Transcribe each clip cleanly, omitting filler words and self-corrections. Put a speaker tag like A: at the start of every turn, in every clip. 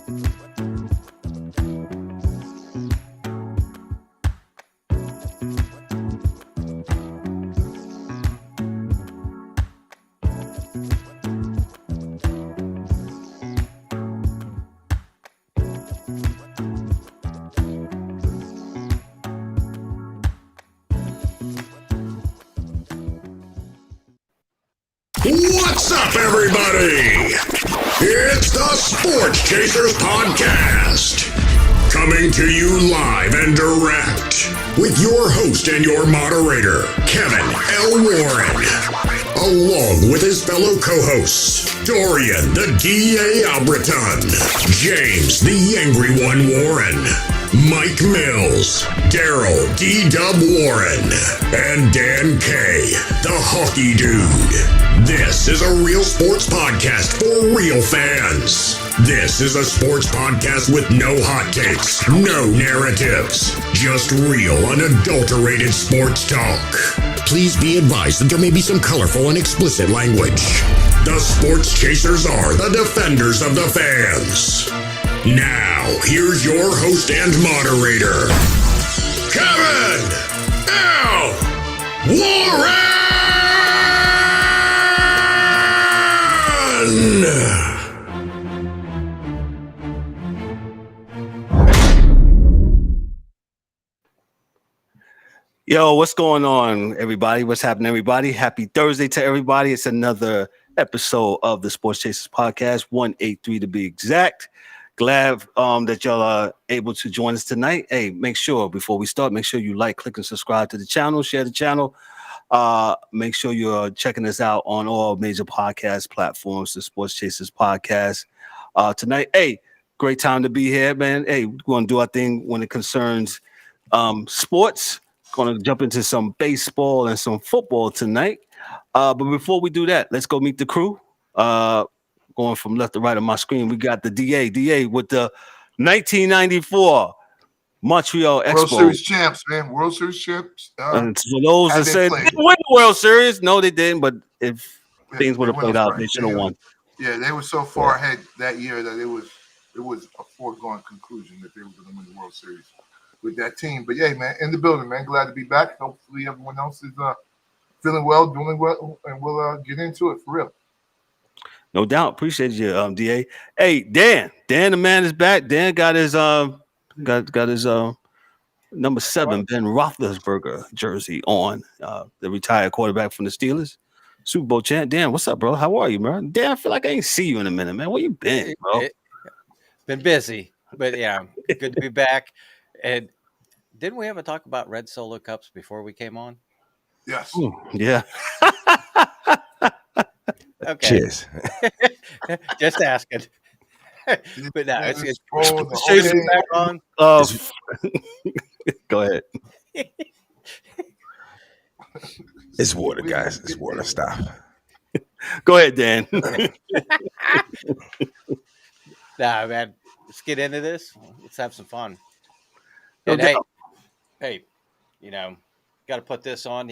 A: What's up, everybody? It's the Sports Chasers Podcast, coming to you live and direct with your host and your moderator, Kevin L. Warren, along with his fellow co-hosts, Dorian the D.A. Albreton, James the Angry One Warren, Mike Mills, Daryl D-Dub Warren, and Dan K, the Hockey Dude. This is a real sports podcast for real fans. This is a sports podcast with no hot takes, no narratives, just real, unadulterated sports talk. Please be advised that there may be some colorful and explicit language. The Sports Chasers are the defenders of the fans. Now, here's your host and moderator, Kevin L. Warren!
B: Yo, what's going on, everybody? What's happening, everybody? Happy Thursday to everybody. It's another episode of the Sports Chasers Podcast, 183 to be exact. Glad that y'all are able to join us tonight. Hey, make sure before we start, make sure you like, click, and subscribe to the channel, share the channel. Make sure you're checking us out on all major podcast platforms, the Sports Chasers Podcast. Tonight, hey, great time to be here, man. Hey, we're going to do our thing when it concerns sports. Going to jump into some baseball and some football tonight. But before we do that, let's go meet the crew. Going from left to right on my screen, we got the DA with the 1994 Montreal Expos.
C: World Series champs, man. World Series champs.
B: And for those that said they didn't win the World Series, no, they didn't. But if things would have played out, they should have won.
C: Yeah, they were so far ahead that year that it was a foregone conclusion that they were going to win the World Series with that team. But yeah, man, in the building, man. Glad to be back. Hopefully everyone else is feeling well, doing well, and we'll get into it for real.
B: No doubt. Appreciate you, DA. Hey, Dan, the man is back. Dan got his got his number 7 Ben Roethlisberger jersey on. The retired quarterback from the Steelers, Super Bowl champ. Dan, what's up, bro? How are you, man? Dan, I feel like I ain't see you in a minute, man. Where you been, bro?
D: Been busy, but yeah, good to be back. And didn't we ever talk about red Solo cups before we came on?
C: Yes.
B: Ooh, yeah.
D: Okay.
E: Cheers.
D: Just asking. But no, it's
C: back
D: on.
B: Go ahead.
E: It's water, guys. It's water. Stop.
B: Go ahead, Dan.
D: Nah, man. Let's get into this. Let's have some fun.
B: No
D: And
B: doubt.
D: hey, got to put this on.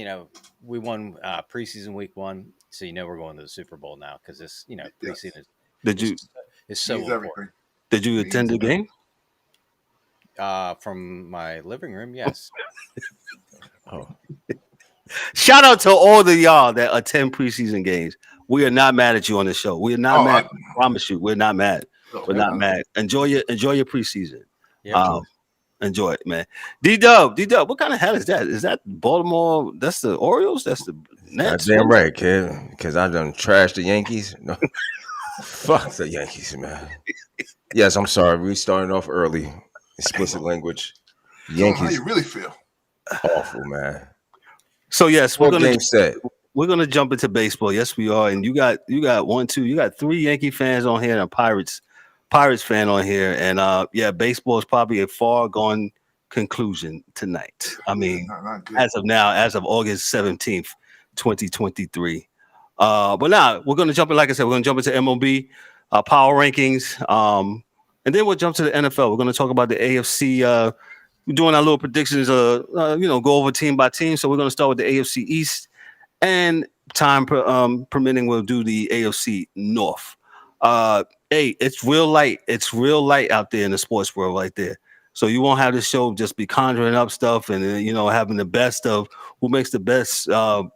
D: We won preseason week 1, so we're going to the Super Bowl now because this, preseason is so important.
B: Did you attend the game?
D: From my living room, yes.
E: Oh,
B: Shout out to all the y'all that attend preseason games. We are not mad at you on the show. We are not mad. I promise you, we're not mad. We're not mad. Enjoy your preseason.
D: Yep.
B: Enjoy it, man. D-Dub, what kind of hat is that? Is that Baltimore? That's the Orioles? That's the Nets?
E: that's damn right, kid. Because I done trashed the Yankees. No. Fuck the Yankees, man. Yes, I'm sorry. We starting off early. Explicit language.
C: Yankees. How you really feel?
E: Awful, man.
B: So yes,
E: we're
B: gonna jump into baseball. Yes, we are. And you got 3 Yankee fans on here and a Pirates fan on here. And baseball is probably a far gone conclusion tonight. I mean, as of now, as of August 17th, 2023. But now we're gonna jump in, like I said, we're gonna jump into MLB Power Rankings. And then we'll jump to the NFL. We're gonna talk about the AFC. We're doing our little predictions, go over team by team. So we're gonna start with the AFC East, and time permitting, we'll do the AFC North. hey, it's real light. It's real light out there in the sports world right there. So you won't have the show just be conjuring up stuff and having the best of who makes the best.
C: Well,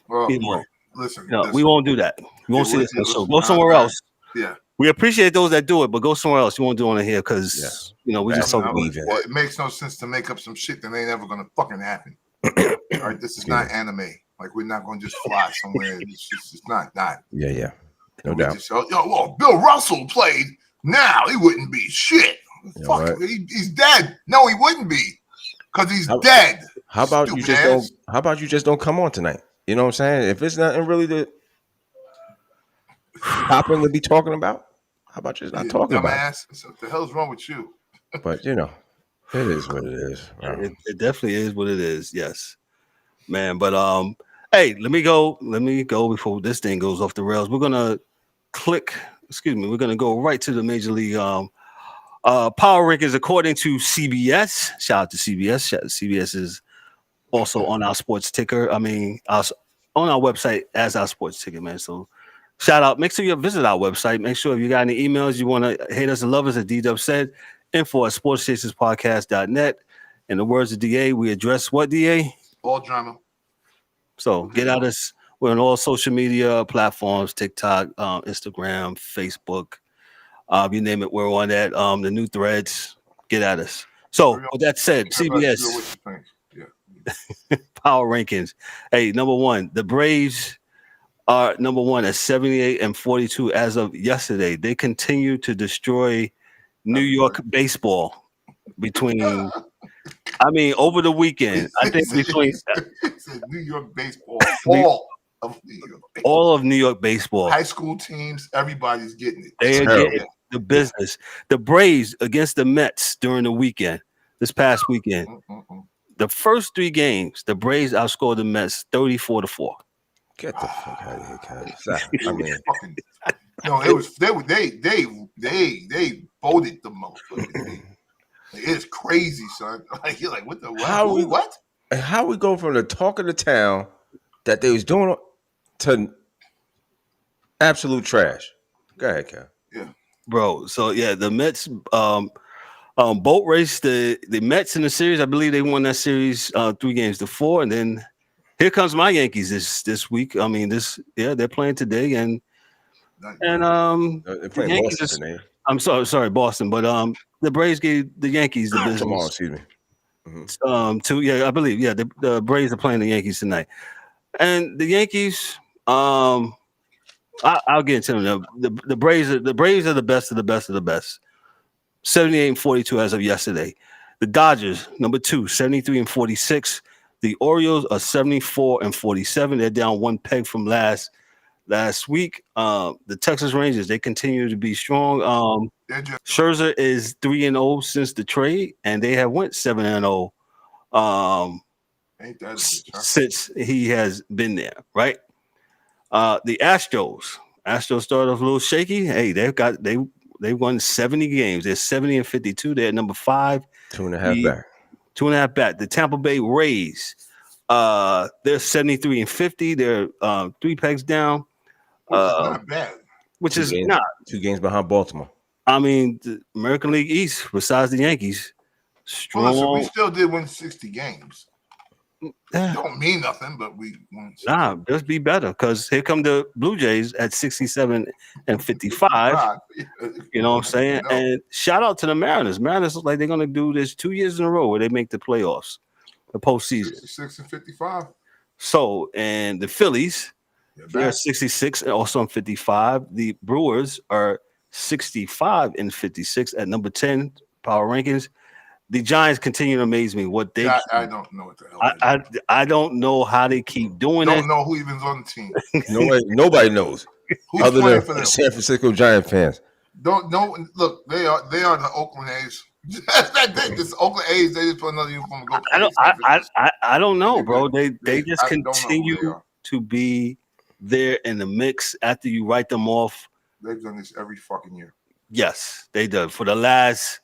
B: listen,
C: listen.
B: we won't do that. You won't see this on the show. Go somewhere else.
C: Yeah.
B: We appreciate those that do it, but go somewhere else. You won't do it on here because we just so
C: well, it makes no sense to make up some shit that ain't ever gonna fucking happen. All right, this is not anime. Like we're not gonna just fly somewhere. It's not that.
E: Yeah. No doubt.
C: Just, Bill Russell played. Now he wouldn't be shit. Fuck, he's dead. No, he wouldn't be because he's dead.
E: How about you just don't? How about you just don't come on tonight? You know what I'm saying? If it's nothing really to happen to be talking about, how about you just not talking about it?
C: So what the hell's wrong with you?
E: But it is what it is. Wow.
B: It definitely is what it is. Yes, man. But hey, let me go before this thing goes off the rails. We're gonna we're gonna go right to the Major League Power Rankings according to CBS. Shout out to CBS. CBS is also on our sports ticker. I mean, on our website as our sports ticker, man. So shout out. Make sure you visit our website. Make sure if you got any emails you want to hate us and love us, as D-Dub said, info@sportschaserspodcast.net. In the words of DA, we address what, DA?
C: All drama.
B: So get at us. We're on all social media platforms, TikTok, Instagram, Facebook. You name it, we're on that. The new threads. Get at us. So with that said, CBS Power Rankings. Hey, number one, the Braves are number one at 78-42 as of yesterday. They continue to destroy New York baseball over the weekend. I think between
C: New York baseball,
B: all of New York baseball.
C: High school teams, everybody's getting it.
B: They are getting the business. The Braves against the Mets during the weekend, this past weekend. The first 3 games, the Braves outscored the Mets 34-4.
E: Get the fuck out of here, guys. I mean,
C: no, it was they voted the most. It's crazy, son. Like you're like, what the what?
E: How we go from the talk of the town that they was doing to absolute trash? Go ahead, Cal.
C: Yeah,
B: bro. So yeah, the Mets boat race the Mets in the series. I believe they won that series 3-4, and then here comes my Yankees this week. I mean, they're playing today, and
E: they're playing Boston today.
B: I'm sorry, Boston, but the Braves gave the Yankees the business.
E: Tomorrow, excuse me.
B: I believe, the Braves are playing the Yankees tonight, and the Yankees. I'll get into them. The Braves are the best of the best of the best. 78-42 as of yesterday. The Dodgers, number 2, 73-46. The Orioles are 74-47. They're down 1 peg from last week. The Texas Rangers, they continue to be strong. Scherzer is 3-0 since the trade, and they have went 7-0 since he has been there, right? The Astros started off a little shaky. Hey, they won 70 games. They're 70-52. They're at number 5.
E: 2.5 back.
B: 2.5 back. The Tampa Bay Rays, they're 73-50. They're 3 pegs down.
C: Which is not bad.
B: Which is not
E: 2 games behind Baltimore.
B: I mean, the American League East, besides the Yankees, strong.
C: Well, listen, we still did win 60 games. Don't mean nothing, but we won.
B: Just be better, because here come the Blue Jays at 67-55. You know what I'm saying? And shout out to the Mariners. Mariners look like they're going to do this 2 years in a row where they make the playoffs, the postseason.
C: 66-55.
B: So, and the Phillies, they're 66 and also 55. The Brewers are 65-56 at number 10 power rankings. The Giants continue to amaze me. I
C: don't know what the hell.
B: I don't know how they keep doing it.
C: Don't know who even's on the team.
E: Nobody knows.
C: Who's
E: other
C: playing
E: than
C: for them?
E: San Francisco Giant fans.
C: Don't look. They are the Oakland A's. This Oakland A's. They just put another uniform.
B: I don't know, bro. They just continue to be there in the mix after you write them off.
C: They've done this every fucking year.
B: Yes, they do. For the last.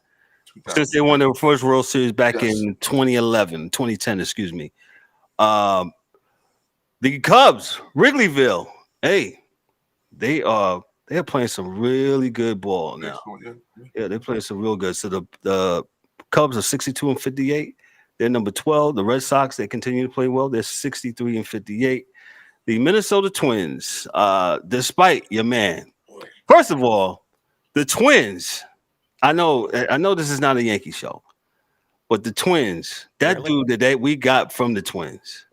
B: Since they won their first World Series back in 2010, excuse me. The Cubs, Wrigleyville, hey, they are They're playing some really good ball now. Yeah, they're playing some real good. So the Cubs are 62-58. They're number 12. The Red Sox, they continue to play well. They're 63-58. The Minnesota Twins, despite your man. First of all, the Twins. I know this is not a Yankee show, but the Twins, that dude that we got from the Twins.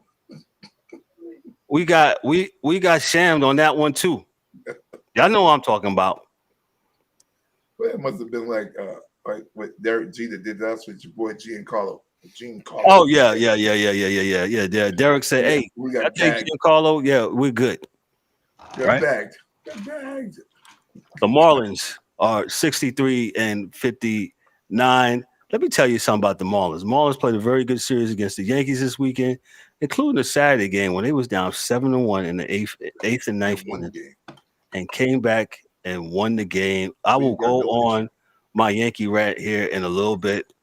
B: We got shammed on that one too. Y'all know what I'm talking about.
C: Well, it must have been like what Derek Jeter did us with your boy Giancarlo.
B: Oh yeah. Derek said, "Hey,
C: we got
B: Giancarlo. Yeah, we're good."
C: Got bagged.
B: The Marlins are 63-59. Let me tell you something about the Marlins. Marlins played a very good series against the Yankees this weekend, including the Saturday game when they was down 7-1 in the eighth and ninth inning, and came back and won the game. I will go on my Yankee rant here in a little bit,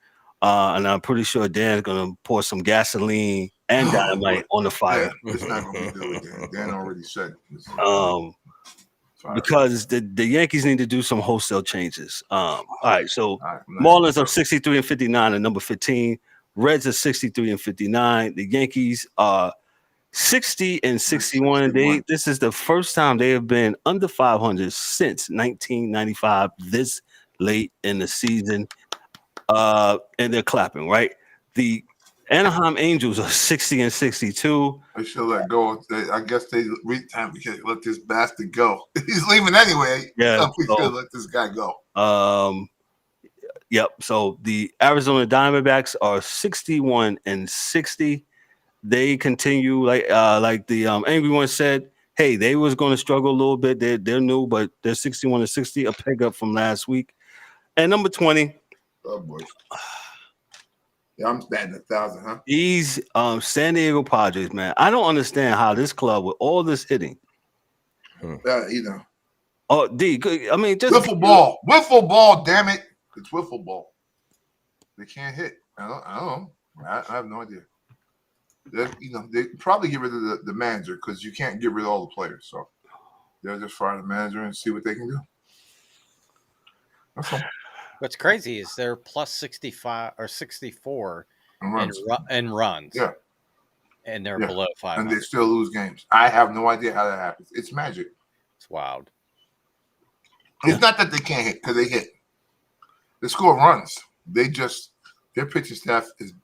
B: and I'm pretty sure Dan's gonna pour some gasoline and dynamite on the fire.
C: It's not gonna be good, Dan. Dan already said.
B: Because the Yankees need to do some wholesale changes. All right, so Marlins are 63-59 at number 15. Reds are 63-59. The Yankees are 60-61. This is the first time they have been under 500 since 1995. This late in the season, and they're clapping, right? The Anaheim Angels are 60-62.
C: They should let go. I guess they read time because let this bastard go. He's leaving anyway.
B: Yeah,
C: we should let this guy go.
B: Yep. So the Arizona Diamondbacks are 61-60. They continue like the angry one said. Hey, they was going to struggle a little bit. They're new, but they're 61-60, a peg up from last week. And number 20.
C: Oh boy. Yeah, I'm batting 1,000, huh?
B: These San Diego Padres, man. I don't understand how this club with all this hitting. Oh, D. I mean, just
C: wiffle ball. Damn it, it's wiffle ball. They can't hit. I don't know. I have no idea. They probably get rid of the manager because you can't get rid of all the players. So they'll just fire the manager and see what they can do. That's all.
D: What's crazy is they're plus 65 or 64 in runs.
C: Yeah.
D: And they're below 500.
C: And they still lose games. I have no idea how that happens. It's magic.
D: It's wild.
C: It's not that they can't hit because they hit. They score runs. Their pitching staff is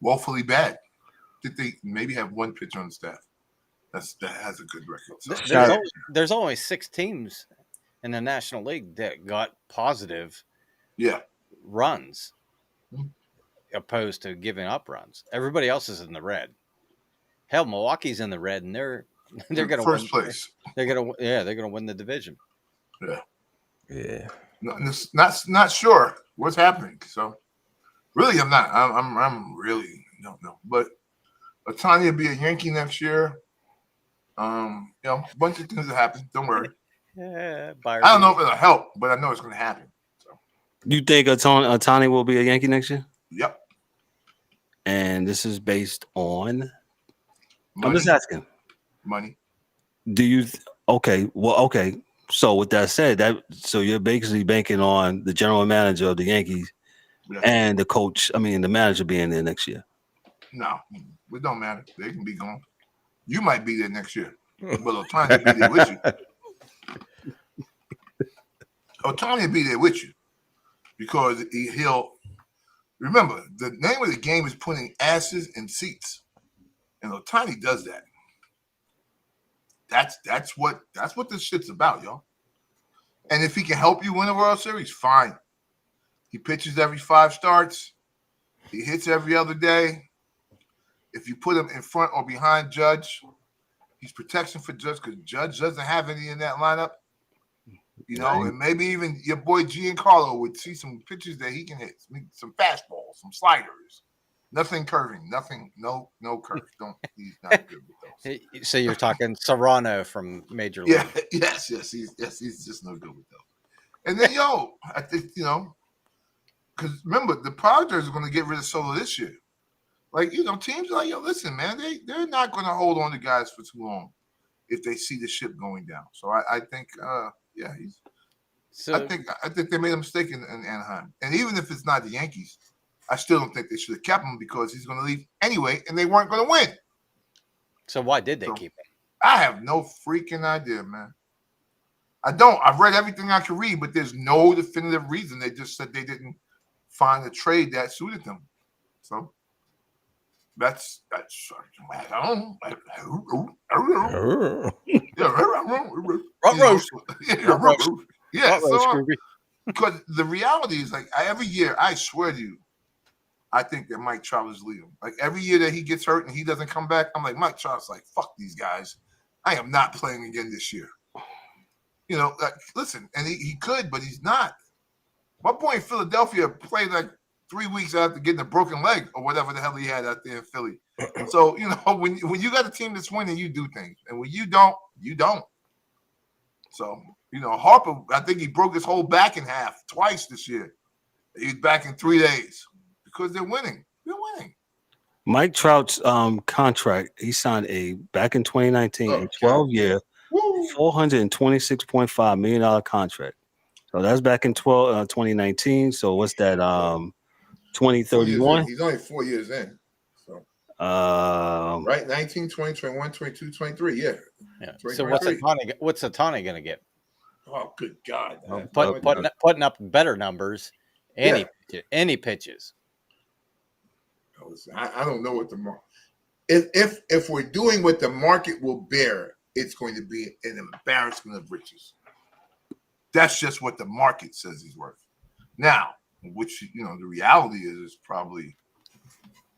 C: woefully bad. They maybe have one pitcher on the staff that has a good record. So.
D: There's only 6 teams in the National League that got positive runs opposed to giving up runs. Everybody else is in the red. Hell, Milwaukee's in the red, and they're going to
C: first place.
D: They're going to win the division.
C: Yeah. Not sure what's happening. So really, I'm really don't know. But Ohtani will be a Yankee next year. A bunch of things will happen. Don't worry.
D: Yeah,
C: I don't know if it'll help, but I know it's going to happen. So,
B: you think Ohtani will be a Yankee next year?
C: Yep.
B: And this is based on.
C: Money.
B: I'm just asking.
C: Money.
B: Do you? Okay. Well, okay. So with that said, so you're basically banking on the general manager of the Yankees and the coach. I mean, the manager being there next year.
C: No, it don't matter. They can be gone. You might be there next year, but Ohtani will be there with you. Ohtani will be there with you because he'll remember the name of the game is putting asses in seats, and Ohtani does that. That's what this shit's about, y'all. And if he can help you win a World Series, fine. He pitches every 5 starts. He hits every other day. If you put him in front or behind Judge, he's protection for Judge because Judge doesn't have any in that lineup. And maybe even your boy Giancarlo would see some pitches that he can hit, some fastballs, some sliders, nothing curving, nothing, no curves. He's not good with those.
D: So you're talking Serrano from Major League?
C: Yes, he's just no good with those. And then I think because remember the Padres are going to get rid of Solo this year. Like teams are like, listen, man, they're not going to hold on to guys for too long. if they see the ship going down. So I think, he's.
D: So
C: I think they made a mistake in Anaheim. And even if it's not the Yankees, I still don't think they should have kept him because he's going to leave anyway, and they weren't going to win.
D: So why did they keep him?
C: I have no freaking idea, man. I don't. I've read everything I can read, but there's no definitive reason. They just said they didn't find a trade that suited them. So that's I don't know. Yeah, so because the reality is, like, every year, I swear to you, I think that Mike Trout is leaving. Like, every year that he gets hurt and he doesn't come back, I'm like, Mike Trout's like, fuck these guys. I am not playing again this year. You know, like, listen, and he could, but he's not. At one point, Philadelphia played like 3 weeks after getting a broken leg or whatever the hell he had out there in Philly. So, you know, when you got a team that's winning, you do things. And when you don't, you don't. So, you know, Harper, I think he broke his whole back in half twice this year. He's back in 3 days because they're winning. They're winning.
B: Mike Trout's contract, he signed back in 2019, a 12-year, $426.5 million contract. So that's back in 2019. So what's that? 2031?
C: He's only 4 years in. So right, 19, 20, 21, 22, 23. Yeah.
D: So what's Ohtani going to get?
C: Oh, good God.
D: Putting up better numbers, any pitches.
C: I don't know what the market. If we're doing what the market will bear, it's going to be an embarrassment of riches. That's just what the market says he's worth. Now, which, you know, the reality is probably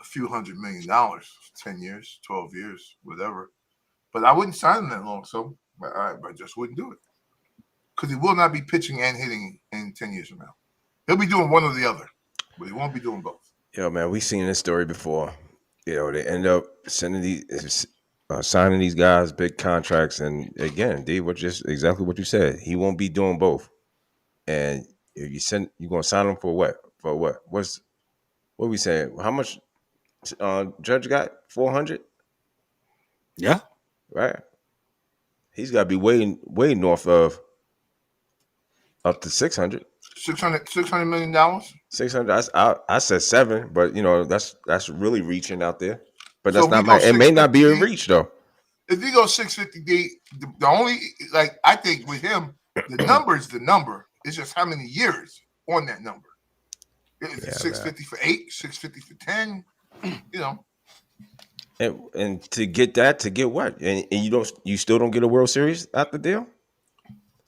C: a few $100 million, 10 years, 12 years, whatever. But I wouldn't sign him that long, so I just wouldn't do it. Because he will not be pitching and hitting in 10 years from now. He'll be doing one or the other, but he won't be doing both.
E: Yo, man, we've seen this story before. You know, they end up signing these guys big contracts, and again, D, exactly what you said. He won't be doing both. And you're gonna sign him for what? For what? What are we saying? How much Judge got? 400?
B: Yeah.
E: Right. He's got to be way north of up to 600.
C: $600 million?
E: 600. I said 7, but you know that's really reaching out there. But that's not it may not be in reach though.
C: If you go 650D, the only, like, I think with him, the number is the number. It's just how many years on that number. Is it 650 for 8, 650 for 10? You know.
E: And to get what? And you still don't get a World Series out the deal?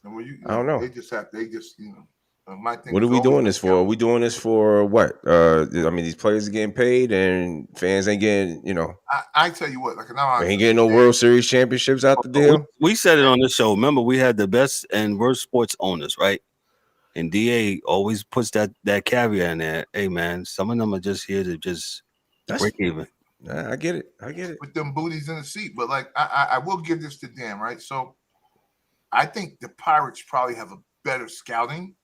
E: I don't know.
C: They just you know. My thing.
E: What are we doing this for? Are we doing this for what? I mean, these players are getting paid, and fans ain't getting. You know,
C: I tell you what, like, now
E: ain't getting no World Series championships out the deal.
B: We said it on the show. Remember, we had the best and worst sports owners, right? And DA always puts that caveat in there. Hey, man, some of them are just here to just break even.
E: I get it.
C: With them booties in the seat, but like, I will give this to Dan, right? So, I think the Pirates probably have a better scouting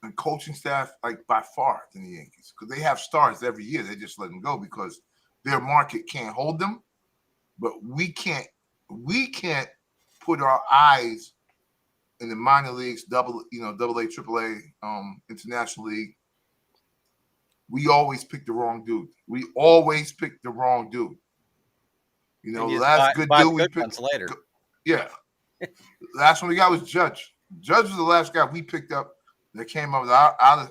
C: and coaching staff, like, by far, than the Yankees, because they have stars every year. They just let them go because their market can't hold them. But we can't put our eyes in the minor leagues, double A, triple A, international league. We always pick the wrong dude. You know, the last good dude we picked later. Yeah. Last one we got was Judge. Judge was the last guy we picked up that came out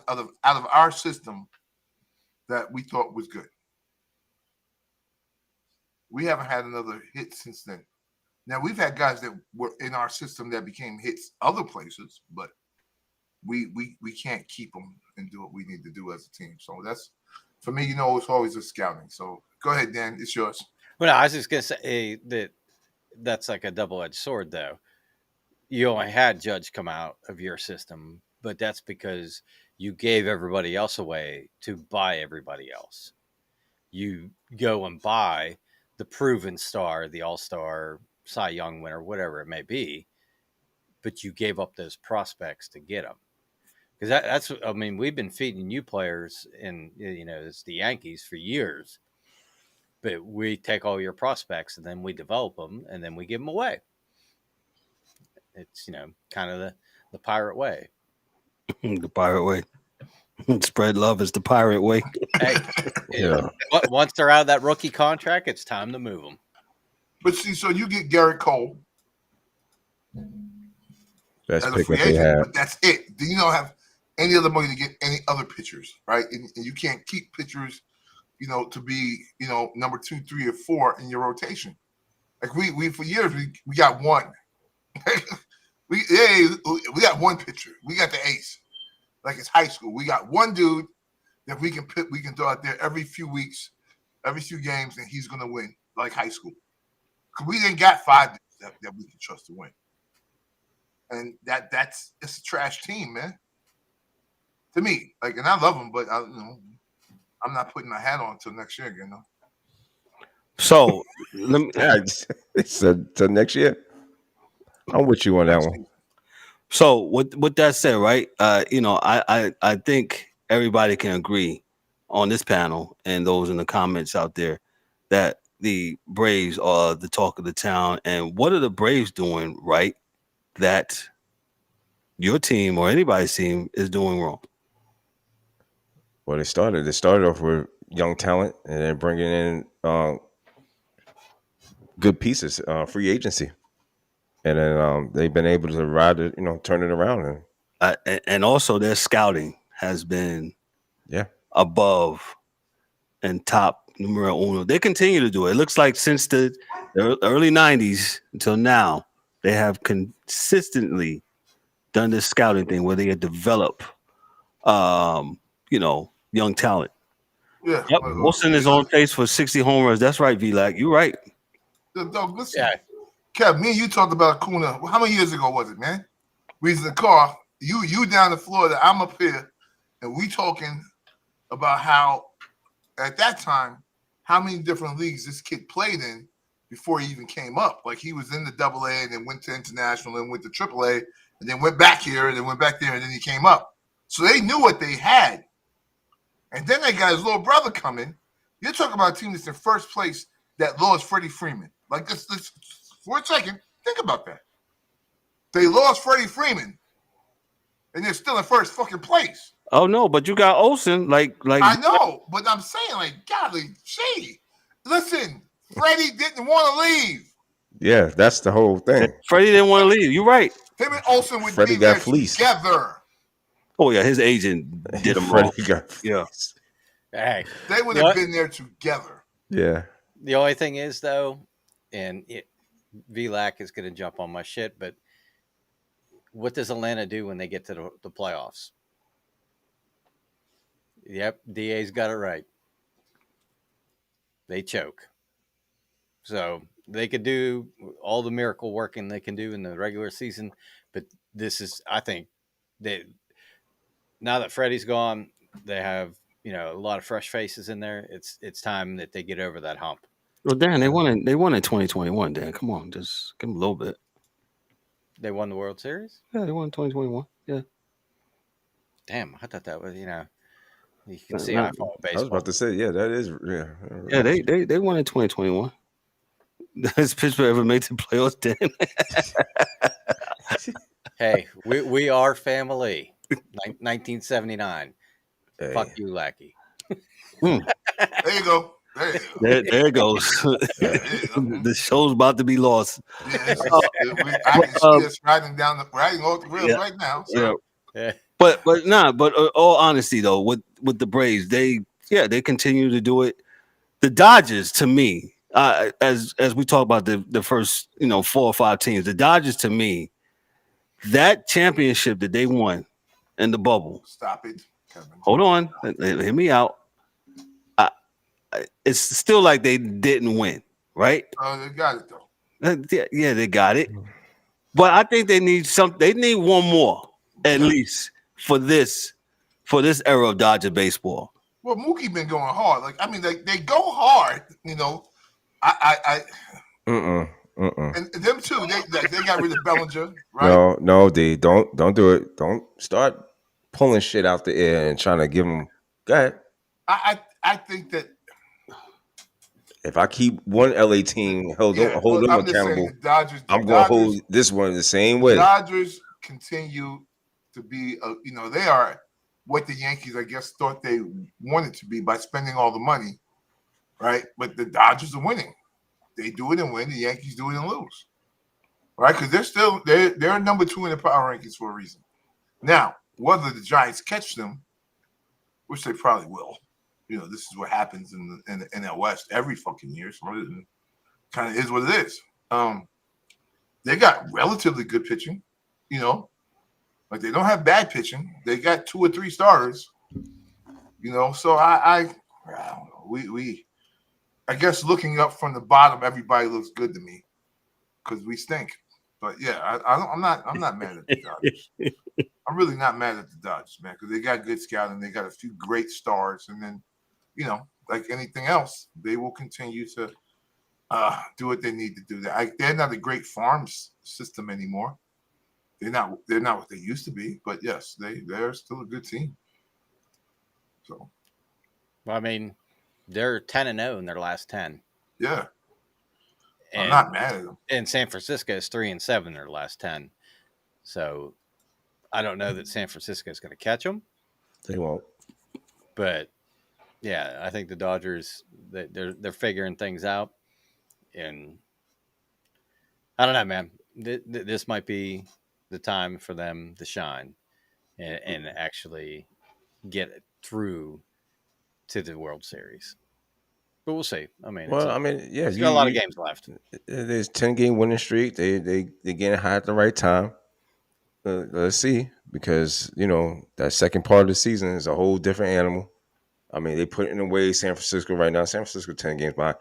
C: of our system that we thought was good. We haven't had another hit since then. Now, we've had guys that were in our system that became hits other places, but we can't keep them and do what we need to do as a team. So that's, for me, you know, it's always a scouting. So go ahead, Dan. It's yours.
D: Well, I was just going to say that's like a double-edged sword, though. You only had Judge come out of your system, but that's because you gave everybody else away to buy everybody else. You go and buy the proven star, the all-star, Cy Young winner, whatever it may be, but you gave up those prospects to get them. Because that's, I mean, we've been feeding you players in, you know, it's the Yankees for years, but we take all your prospects and then we develop them and then we give them away. It's, kind of the pirate way.
B: The pirate way. Spread love is the pirate way.
D: Hey, once they're out of that rookie contract, it's time to move them.
C: But see, so you get Garrett Cole.
E: Best pick that they have.
C: But that's it. Then you don't have any other money to get any other pitchers, right? And you can't keep pitchers, to be, number 2, 3, or 4 in your rotation. Like we for years we got one. we got one pitcher. We got the ace. Like it's high school. We got one dude that we can throw out there every few weeks, every few games, and he's gonna win, like high school. Because we didn't got 5 that we can trust to win. And it's a trash team, man. To me, and I love them, but I'm not putting my hat on until next year again.
B: So let me.
E: So next year, I'm with you on that one.
B: So with that said, right? I think everybody can agree on this panel and those in the comments out there that the Braves are the talk of the town. And what are the Braves doing right that your team or anybody's team is doing wrong?
E: Well, they started off with young talent and then bringing in good pieces, free agency, and then they've been able to ride it, turn it around,
B: and also their scouting has been above and top numero uno. They continue to do it. It looks like since the early 90s until now, they have consistently done this scouting thing where they develop, young talent.
C: Yeah.
B: Yep. Wilson is on pace for 60 home runs. That's right, VLAC. You're right.
C: Dog, listen. Yeah. Kev, me and you talked about Acuna. How many years ago was it, man? We was in the car. You down in Florida. I'm up here, and we talking about how at that time, how many different leagues this kid played in before he even came up. Like he was in the AA and then went to international and went to AAA and then went back here and then went back there and then he came up. So they knew what they had. And then they got his little brother coming. You're talking about a team that's in first place that lost Freddie Freeman. Like this for a second, think about that. They lost Freddie Freeman, and they're still in first fucking place.
B: Oh no, but you got Olsen, like
C: I know, but I'm saying, golly, gee, listen, Freddie didn't want to leave.
E: Yeah, that's the whole thing.
B: Freddie didn't want to leave. You're right.
C: Him and Olsen would
E: Freddie
C: be there
E: got fleeced
C: together.
B: Oh yeah, his agent did him wrong.
E: Yeah,
D: hey,
C: they would have been there together.
E: Yeah.
D: The only thing is though, and VLAC is going to jump on my shit, but what does Atlanta do when they get to the playoffs? Yep, DA's got it right. They choke. So they could do all the miracle working they can do in the regular season, but this is, I think, now that Freddie's gone, they have a lot of fresh faces in there. It's time that they get over that hump.
B: Well, Dan, they won in 2021. Dan, come on, just give them a little bit.
D: They won the World Series?
B: Yeah, they won in 2021. Yeah.
D: Damn, I thought that was you can see I follow baseball.
E: I was about to say, yeah, that is
B: Yeah, they won in 2021. Has Pittsburgh ever made the playoffs, Dan?
D: Hey, we are family. 1979. Hey. Fuck you, Lackey.
C: There you go.
B: There it goes. The show's about to be lost.
C: Yeah, I can see us riding off the rails right now. So.
B: Yeah. But all honesty though, with the Braves, they continue to do it. The Dodgers, to me, as we talk about the first 4 or 5 teams, the Dodgers, to me, that championship that they won in the bubble.
C: Stop it, Kevin.
B: Hold on, hear me out. It's still like they didn't win, right?
C: Oh, they got it though.
B: Yeah, they got it. But I think they need They need one more at least for this era of Dodger baseball.
C: Well, Mookie been going hard. They go hard. And them too. They got rid of Bellinger, right?
E: No, D. Don't do it. Don't start pulling shit out the air and trying to give them. Go ahead.
C: I think that
E: If I keep one LA team hold them
C: I'm just saying
E: accountable,
C: the Dodgers.
E: I'm going to hold this one the same way.
C: Dodgers continue to be, they are what the Yankees, I guess, thought they wanted to be by spending all the money, right? But the Dodgers are winning. They do it and win. The Yankees do it and lose, right? Because they're number 2 in the power rankings for a reason. Now, whether the Giants catch them, which they probably will, this is what happens in the NL West every fucking year. So it kind of is what it is. They got relatively good pitching, like they don't have bad pitching. They got 2 or 3 starters, So I don't know. I guess looking up from the bottom, everybody looks good to me because we stink. But yeah, I'm not mad at the Dodgers. I'm really not mad at the Dodgers, man, because they got good scouting. They got a few great stars, and then, like anything else, they will continue to do what they need to do. They're not a great farms system anymore. They're not what they used to be. But yes, they're still a good team. So,
D: well, I mean, they're 10-0 in their last 10.
C: Yeah. I'm not mad at them.
D: And San Francisco is 3-7 in their last 10. So I don't know that San Francisco is going to catch them.
E: They won't.
D: But yeah, I think the Dodgers, they're figuring things out, and I don't know, man. This might be the time for them to shine and actually get through to the World Series. But we'll see. I mean,
E: you
D: got a lot of games left.
E: There's 10-game winning streak. They getting high at the right time. Let's see, because that second part of the season is a whole different animal. I mean, they put in away San Francisco right now. San Francisco 10 games behind.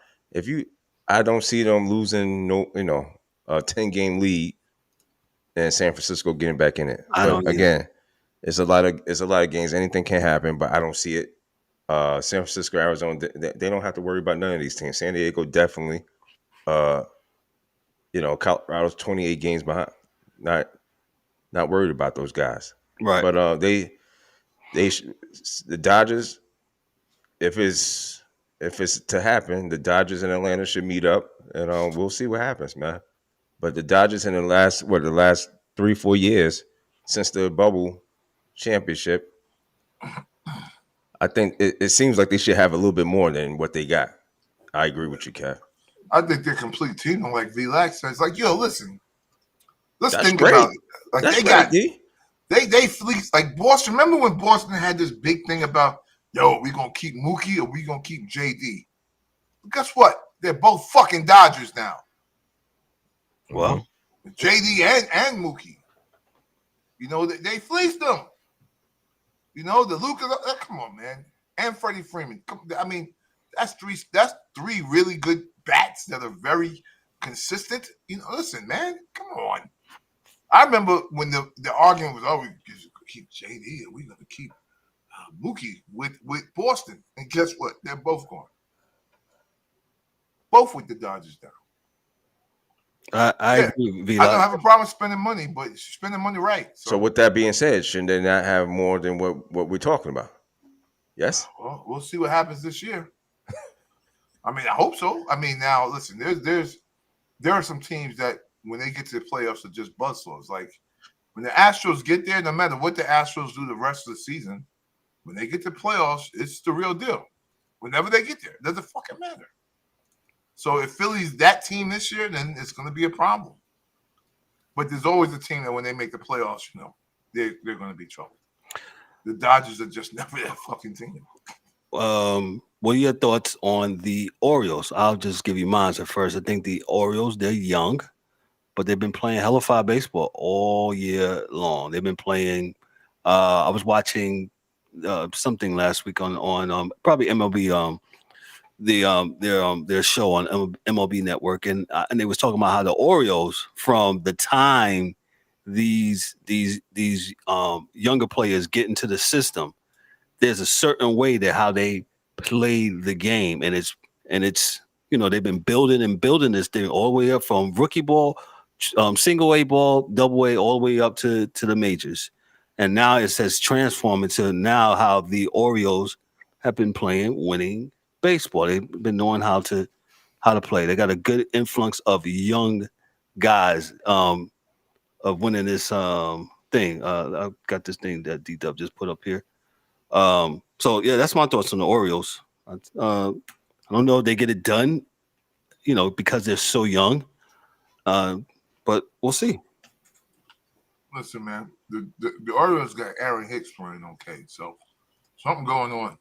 E: I don't see them losing a 10-game lead and San Francisco getting back in it. Again, it's a lot of games. Anything can happen, but I don't see it. San Francisco, Arizona, they don't have to worry about none of these teams. San Diego definitely. Colorado's 28 games behind. Not worried about those guys.
B: Right.
E: But the Dodgers, if it's to happen, the Dodgers and Atlanta should meet up, and we'll see what happens, man. But the Dodgers in the last 3-4 years since the bubble championship, I think it seems like they should have a little bit more than what they got. I agree with you, Kev.
C: I think they're complete team. Like V-Lax says, like, yo, listen, let's think
E: great.
C: about it. Like
E: That's
C: they fleeced like Boston. Remember when Boston had this big thing about, yo, we gonna keep Mookie or we gonna keep JD? But guess what? They're both fucking Dodgers now.
B: Well,
C: JD and Mookie. They fleeced them. The Lucas. Come on, man. And Freddie Freeman. I mean, that's three really good bats that are very consistent. Listen, man. Come on. I remember when the argument was, we gonna keep JD or we gonna keep Mookie with Boston. And guess what? They're both gone. Both with the Dodgers down.
B: I agree.
C: I don't have a problem spending money, but spending money right.
E: So with that being said, shouldn't they not have more than what we're talking about? Yes.
C: Well, we'll see what happens this year. I mean, I hope so. I mean, now listen, there are some teams that when they get to the playoffs are just buzzsaws. Like when the Astros get there, no matter what the Astros do the rest of the season, when they get to the playoffs, it's the real deal. Whenever they get there, it doesn't fucking matter. So if Philly's that team this year, then it's going to be a problem. But there's always a team that when they make the playoffs, they're going to be trouble. The Dodgers are just never that fucking team.
B: What are your thoughts on the Orioles? I'll just give you mine at first. I think the Orioles, they're young, but they've been playing hella fire baseball all year long. They've been playing. I was watching something last week on probably MLB their show on MLB Network, and they was talking about how the Orioles, from the time these younger players get into the system, there's a certain way that how they play the game, and it's they've been building this thing all the way up from rookie ball, single A ball, double A, all the way up to the majors, and now it says transform into now how the Orioles have been playing winning baseball. They've been knowing how to how to play. They got a good influx of young guys of winning this thing. I've got this thing that D-Dub just put up here. So yeah, that's my thoughts on the Orioles. I don't know if they get it done, because they're so young. But we'll see.
C: Listen, man, the Orioles got Aaron Hicks playing okay, so something going on.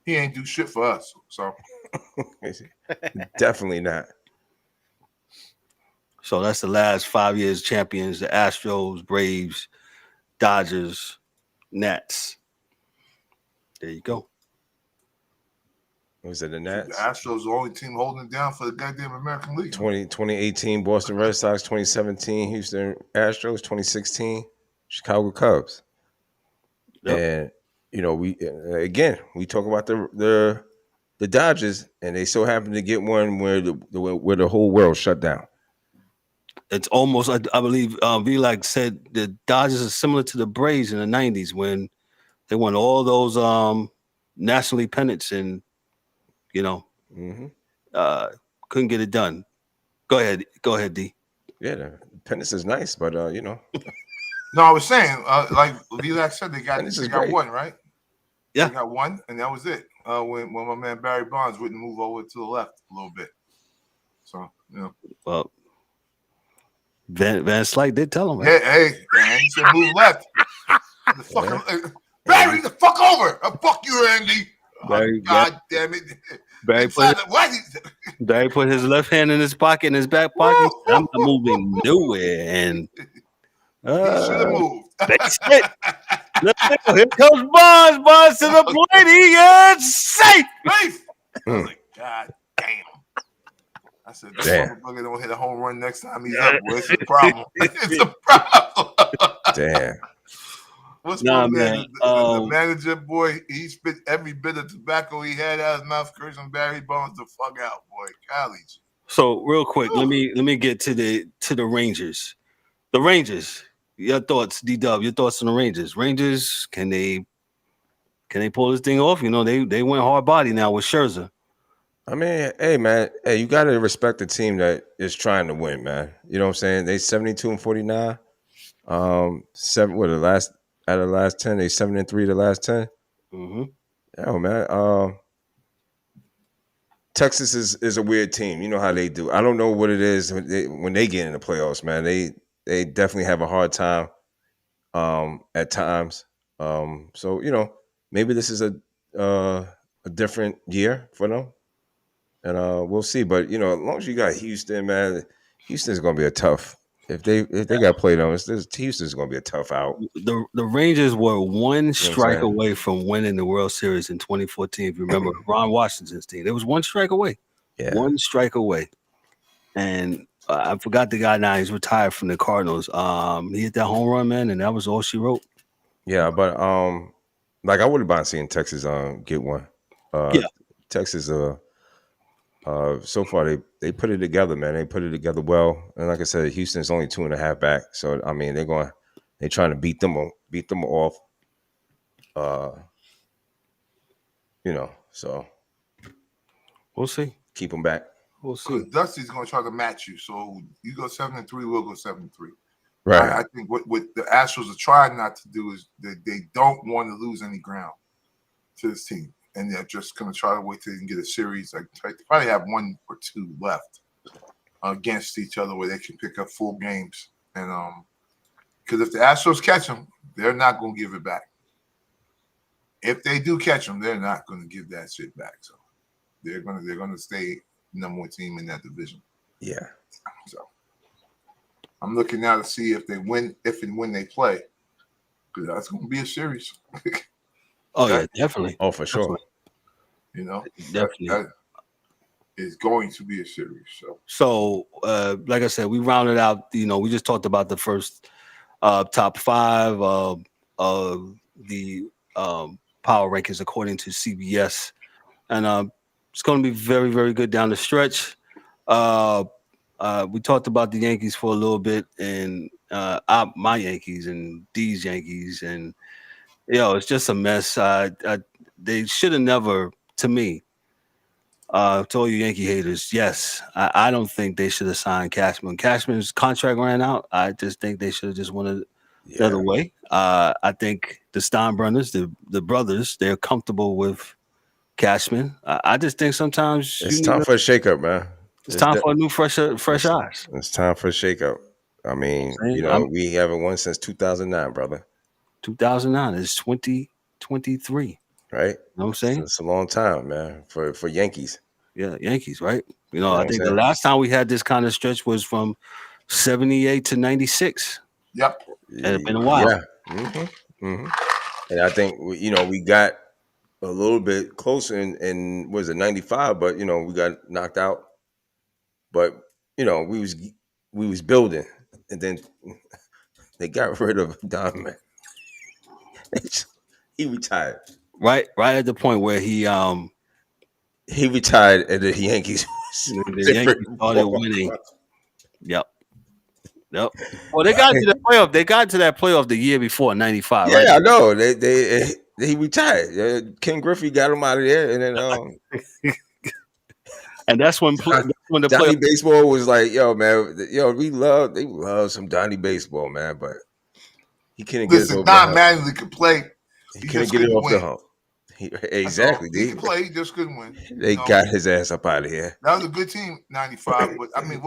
C: He ain't do shit for us, so
E: definitely not.
B: So that's the last 5 years champions: the Astros, Braves, Dodgers, Nats. There you go.
E: Was it the Nats?
C: The Astros the only team holding it down for the goddamn American League.
E: 2018 Boston Red Sox, 2017 Houston Astros, 2016 Chicago Cubs. Yep. And we talk about the Dodgers, and they so happen to get one where the whole world shut down.
B: It's almost, I believe, Vlad said the Dodgers are similar to the Braves in the 90s when they won all those National League pennants and, couldn't get it done. Go ahead, D.
E: Yeah, the pennants is nice, but
C: No, I was saying, like Vlad said, they got one, right?
B: Yeah,
C: they got one, and that was it. When my man Barry Bonds wouldn't move over to the left a little bit, so
B: Well, Van Slyke did tell him.
C: Right? Hey, man, he said move left. Barry, the fuck over. Fuck you, Andy.
B: Barry,
C: God damn it.
B: Barry put his left hand in his pocket, in his back pocket. I'm not moving nowhere. And
C: he should have moved.
B: That's it. Here comes Bonds. Bonds to the plate. He is safe.
C: I was like, God damn. I said, this motherfucker don't hit a home run next time he's up. Well, it's a problem. It's a problem.
E: Damn.
C: What's my man? The manager, boy, he spit every bit of tobacco he had out of his mouth, cursing Barry Bonds the fuck out, boy. College.
B: So real quick, let me get to the Rangers. The Rangers. Your thoughts, D-Dub, your thoughts on the Rangers. Rangers, can they pull this thing off? They went hard body now with Scherzer.
E: I mean, hey man, you gotta respect the team that is trying to win, man. You know what I'm saying? They 72-49. 7 out of the last 10, they 7-3 the last 10.
B: Mm-hmm.
E: Oh man. Texas is a weird team. You know how they do. I don't know what it is when they get in the playoffs, man. They definitely have a hard time at times. So maybe this is a different year for them. And we'll see. But as long as you got Houston, man, Houston's gonna be a tough. If they got played on, Houston's gonna be a tough out.
B: The Rangers were one strike away from winning the World Series in 2014. If you remember, Ron Washington's team, there was one strike away.
E: Yeah.
B: One strike away. And I forgot the guy now. He's retired from the Cardinals. He hit that home run, man, and that was all she wrote.
E: Yeah, but I wouldn't mind seeing Texas get one. Texas so far they put it together, man. They put it together well. And like I said, Houston's only 2.5 back. So I mean they're trying to beat them off. So
B: we'll see.
E: Keep them back.
B: We'll see.
C: Dusty's gonna try to match you. So you go 7-3, we'll go 7-3.
E: Right.
C: I think what the Astros are trying not to do is they don't want to lose any ground to this team. And they're just going to try to wait till they can get a series. They probably have 1 or 2 left against each other where they can pick up full games. And because if the Astros catch them, they're not going to give it back. If they do catch them, they're not going to give that shit back. So they're going to stay number 1 team in that division.
E: Yeah.
C: So I'm looking now to see if they win, if and when they play, because that's going to be a series.
B: Oh yeah, definitely.
E: Oh, for sure.
B: Definitely.
C: That is going to be a series.
B: So, like I said, we rounded out. We just talked about the first top 5 of the power rankings according to CBS, and it's going to be very, very good down the stretch. We talked about the Yankees for a little bit, and my Yankees and D's Yankees, and it's just a mess. They should have never to me, to all you Yankee haters, yes, I don't think they should have signed Cashman. Cashman's contract ran out. I just think they should have just went the other way. I think the Steinbrenners, the brothers, they're comfortable with Cashman. I just think sometimes
E: It's time for a shakeup, man.
B: It's time for a new fresh eyes.
E: It's time for a shakeup. I mean, we haven't won since 2009, brother.
B: 2009 is 2023.
E: Right?
B: You know what I'm saying?
E: It's a long time, man, for Yankees.
B: Yeah, Yankees, right? I think the last time we had this kind of stretch was from 78 to 96.
C: Yep.
B: It's been a while.
E: Yeah. Mm-hmm. Mm-hmm. And I think, we got a little bit closer in was it 95, but, we got knocked out. But, we was building. And then they got rid of Don, man. He retired.
B: Right at the point where he
E: retired and the Yankees
B: started winning. Yep. Well, they got to the playoff. They got to that playoff the year before, 95.
E: Yeah,
B: right?
E: I know. He retired. Ken Griffey got him out of there, and then
B: and that's when the
E: Donnie Baseball was like, "Yo, man, they love some Donnie Baseball, man," but he couldn't get it over the hump.
C: Don Mattingly could play.
E: He couldn't get it off the hump. Exactly,
C: he could play. He just couldn't win.
E: They got his ass up out of here.
C: That was a good team, 95. But I mean,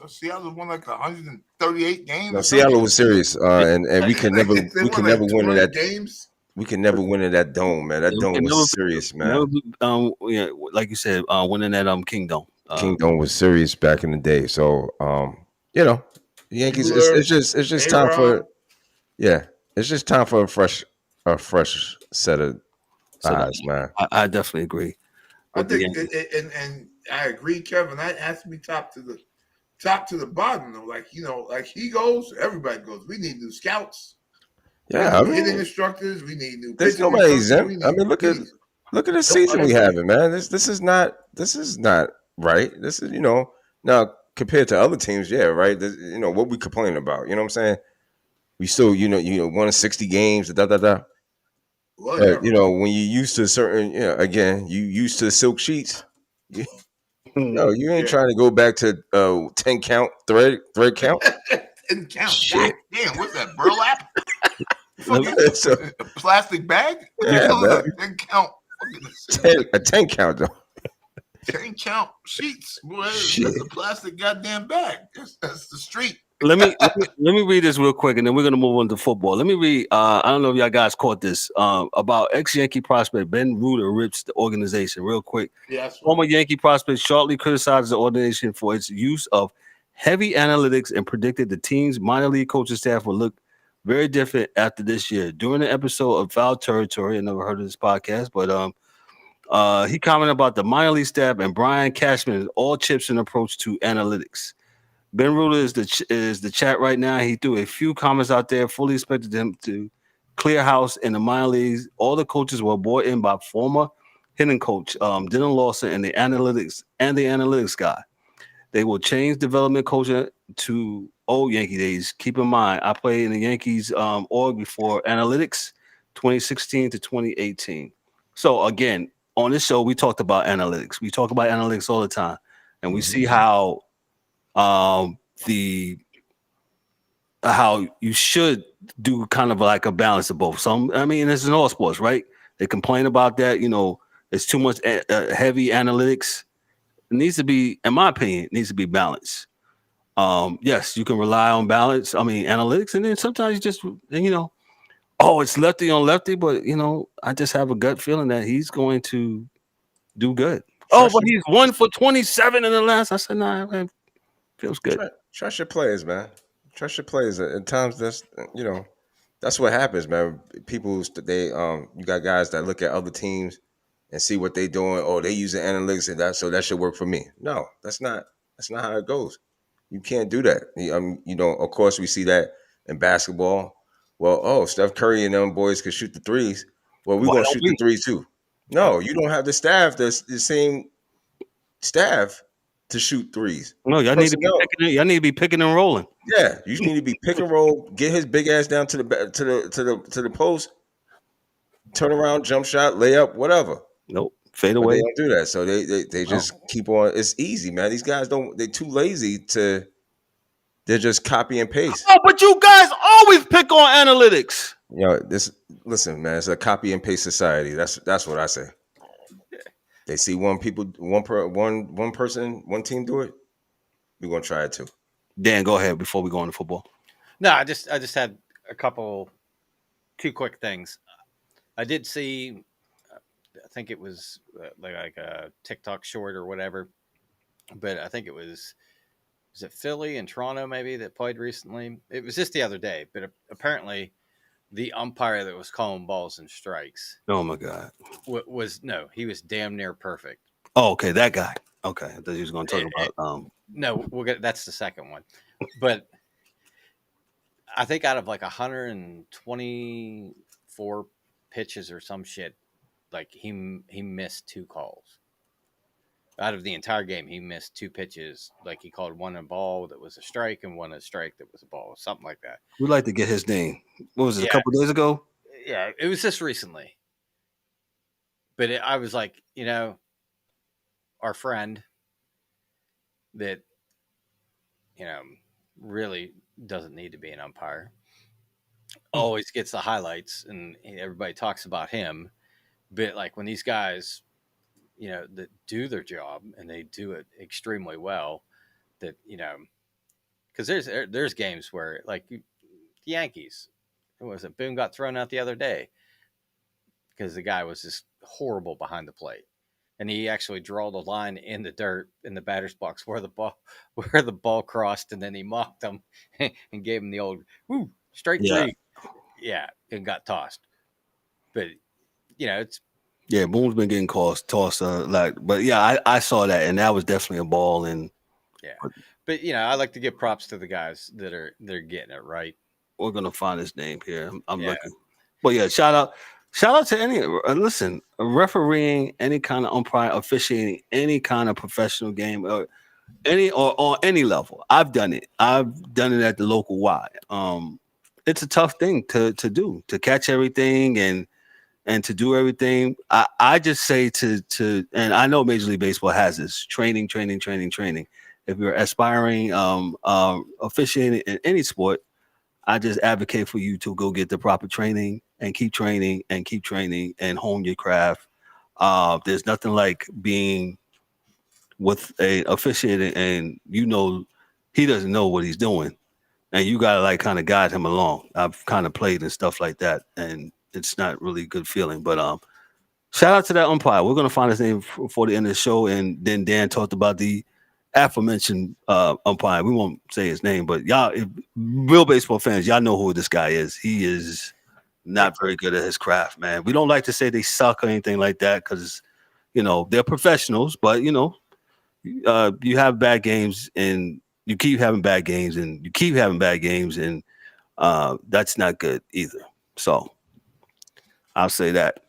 C: Seattle won like 138 games.
E: No, Seattle was serious, and we could never win in that
C: games.
E: We can never win in that dome, man. That dome was serious, man.
B: Like you said, winning that King Dome.
E: King Dome was serious back in the day. So, the Yankees. It's just time for, it's just time for a fresh set of eyes, man.
B: I definitely agree.
C: I think, and I agree, Kevin. That has to be top to the bottom, though. Like he goes, everybody goes. We need new scouts.
E: Yeah,
C: hitting instructors. We need new.
E: There's nobody exempt. I mean, look at the season we having, man. This is not right. This is now compared to other teams, yeah, right. This, what we complaining about. You know what I'm saying? We still won 60 games. Well, when you're used to certain, again, you used to silk sheets. No, you ain't trying to go back to 10 count thread count.
C: 10 count. Shit. Damn, what's that? Burlap? A plastic bag?
E: Yeah,
C: 10 count.
E: A 10 count though.
C: 10 count sheets. Boy, that's a plastic goddamn bag. That's the street.
B: Let me read this real quick, and then we're gonna move on to football. Let me read. I don't know if y'all guys caught this about ex-Yankee prospect Ben Reuter rips the organization real quick.
C: Yes.
B: Former Yankee prospect sharply criticizes the organization for its use of heavy analytics and predicted the team's minor league coaching staff would look very different after this year. During the episode of Foul Territory, I never heard of this podcast, but he commented about the minor league staff and Brian Cashman's all chips and approach to analytics. Ben Reuter is the chat right now. He threw a few comments out there. Fully expected them to clear house in the minor leagues. All the coaches were brought in by former hitting coach Dylan Lawson and the analytics guy. They will change development coaching to old Yankee days. Keep in mind, I played in the Yankees org before analytics, 2016 to 2018. So again, on this show, we talked about analytics. We talk about analytics all the time, and we see how how you should do kind of like a balance of both. It's in all sports, right? They complain about that. It's too much heavy analytics. It needs to be, in my opinion, balanced. Yes, you can rely on balance. Analytics, and then sometimes you just, it's lefty on lefty, but I just have a gut feeling that he's going to do good. But he's 1 for 27 in the last. I said, nah, man, feels good.
E: Trust your players, man. Trust your players. At times, that's what happens, man. People, you got guys that look at other teams and see what they're doing. Oh, they using analytics and so that should work for me. No, that's not how it goes. You can't do that. Of course, we see that in basketball. Well, Steph Curry and them boys can shoot the threes. Well, we're going to shoot the threes too. No, you don't have the staff that's the same staff to shoot threes.
B: No, y'all need to be picking and rolling.
E: Yeah, you need to be pick and roll, get his big ass down to the post, turn around, jump shot, layup, whatever.
B: Nope. Fade
E: But
B: away.
E: they don't do that. So they just keep on. It's easy, man. These guys don't. They're too lazy to. They're just copy and paste.
B: Oh, but you guys always pick on analytics.
E: Listen, man. It's a copy and paste society. That's what I say. They see one person, one team do it. We're gonna try it too.
B: Dan, go ahead before we go into football.
D: No, I just had two quick things. I did see, I think it was like a TikTok short or whatever, but I think it was it Philly and Toronto maybe that played recently? It was just the other day, but apparently the umpire that was calling balls and strikes.
B: Oh my God.
D: He was damn near perfect.
B: Oh, okay, that guy. Okay, I thought he was going to talk about.
D: No, that's the second one, but I think out of like 124 pitches or some shit, like he missed 2 calls. Out of the entire game, he missed 2 pitches. Like he called one a ball that was a strike and one a strike that was a ball, something like that.
B: We'd like to get his name. What was it? A couple days ago?
D: Yeah, it was just recently. But I was like, our friend that, really doesn't need to be an umpire always gets the highlights and everybody talks about him. But like when these guys, that do their job and they do it extremely well, that, because there's games where like the Yankees, Boone got thrown out the other day because the guy was just horrible behind the plate. And he actually drew the line in the dirt in the batter's box where the ball crossed, and then he mocked him and gave him the old strike 3. Yeah, and got tossed. But it's
B: Boone's been getting tossed but yeah, I saw that, and that was definitely a ball. And
D: but I like to give props to the guys they're getting it right.
B: We're gonna find his name here. I'm looking. But yeah, shout out to any refereeing, any kind of umpire, officiating any kind of professional game, or on any level. I've done it. I've done it at the local Y. It's a tough thing to do, to catch everything and to do everything. I just say to and I know Major League Baseball has this training. If you're aspiring officiating in any sport, I just advocate for you to go get the proper training and keep training and hone your craft. There's nothing like being with a officiator and he doesn't know what he's doing, and you gotta like kind of guide him along. I've kind of played and stuff like that, and it's not really a good feeling. But shout out to that umpire. We're gonna find his name for the end of the show, and then Dan talked about the aforementioned umpire. We won't say his name, but y'all, if real baseball fans, y'all know who this guy is. He is not very good at his craft, man. We don't like to say they suck or anything like that because they're professionals, but you have bad games and you keep having bad games and you keep having bad games, and that's not good either. So I'll say that.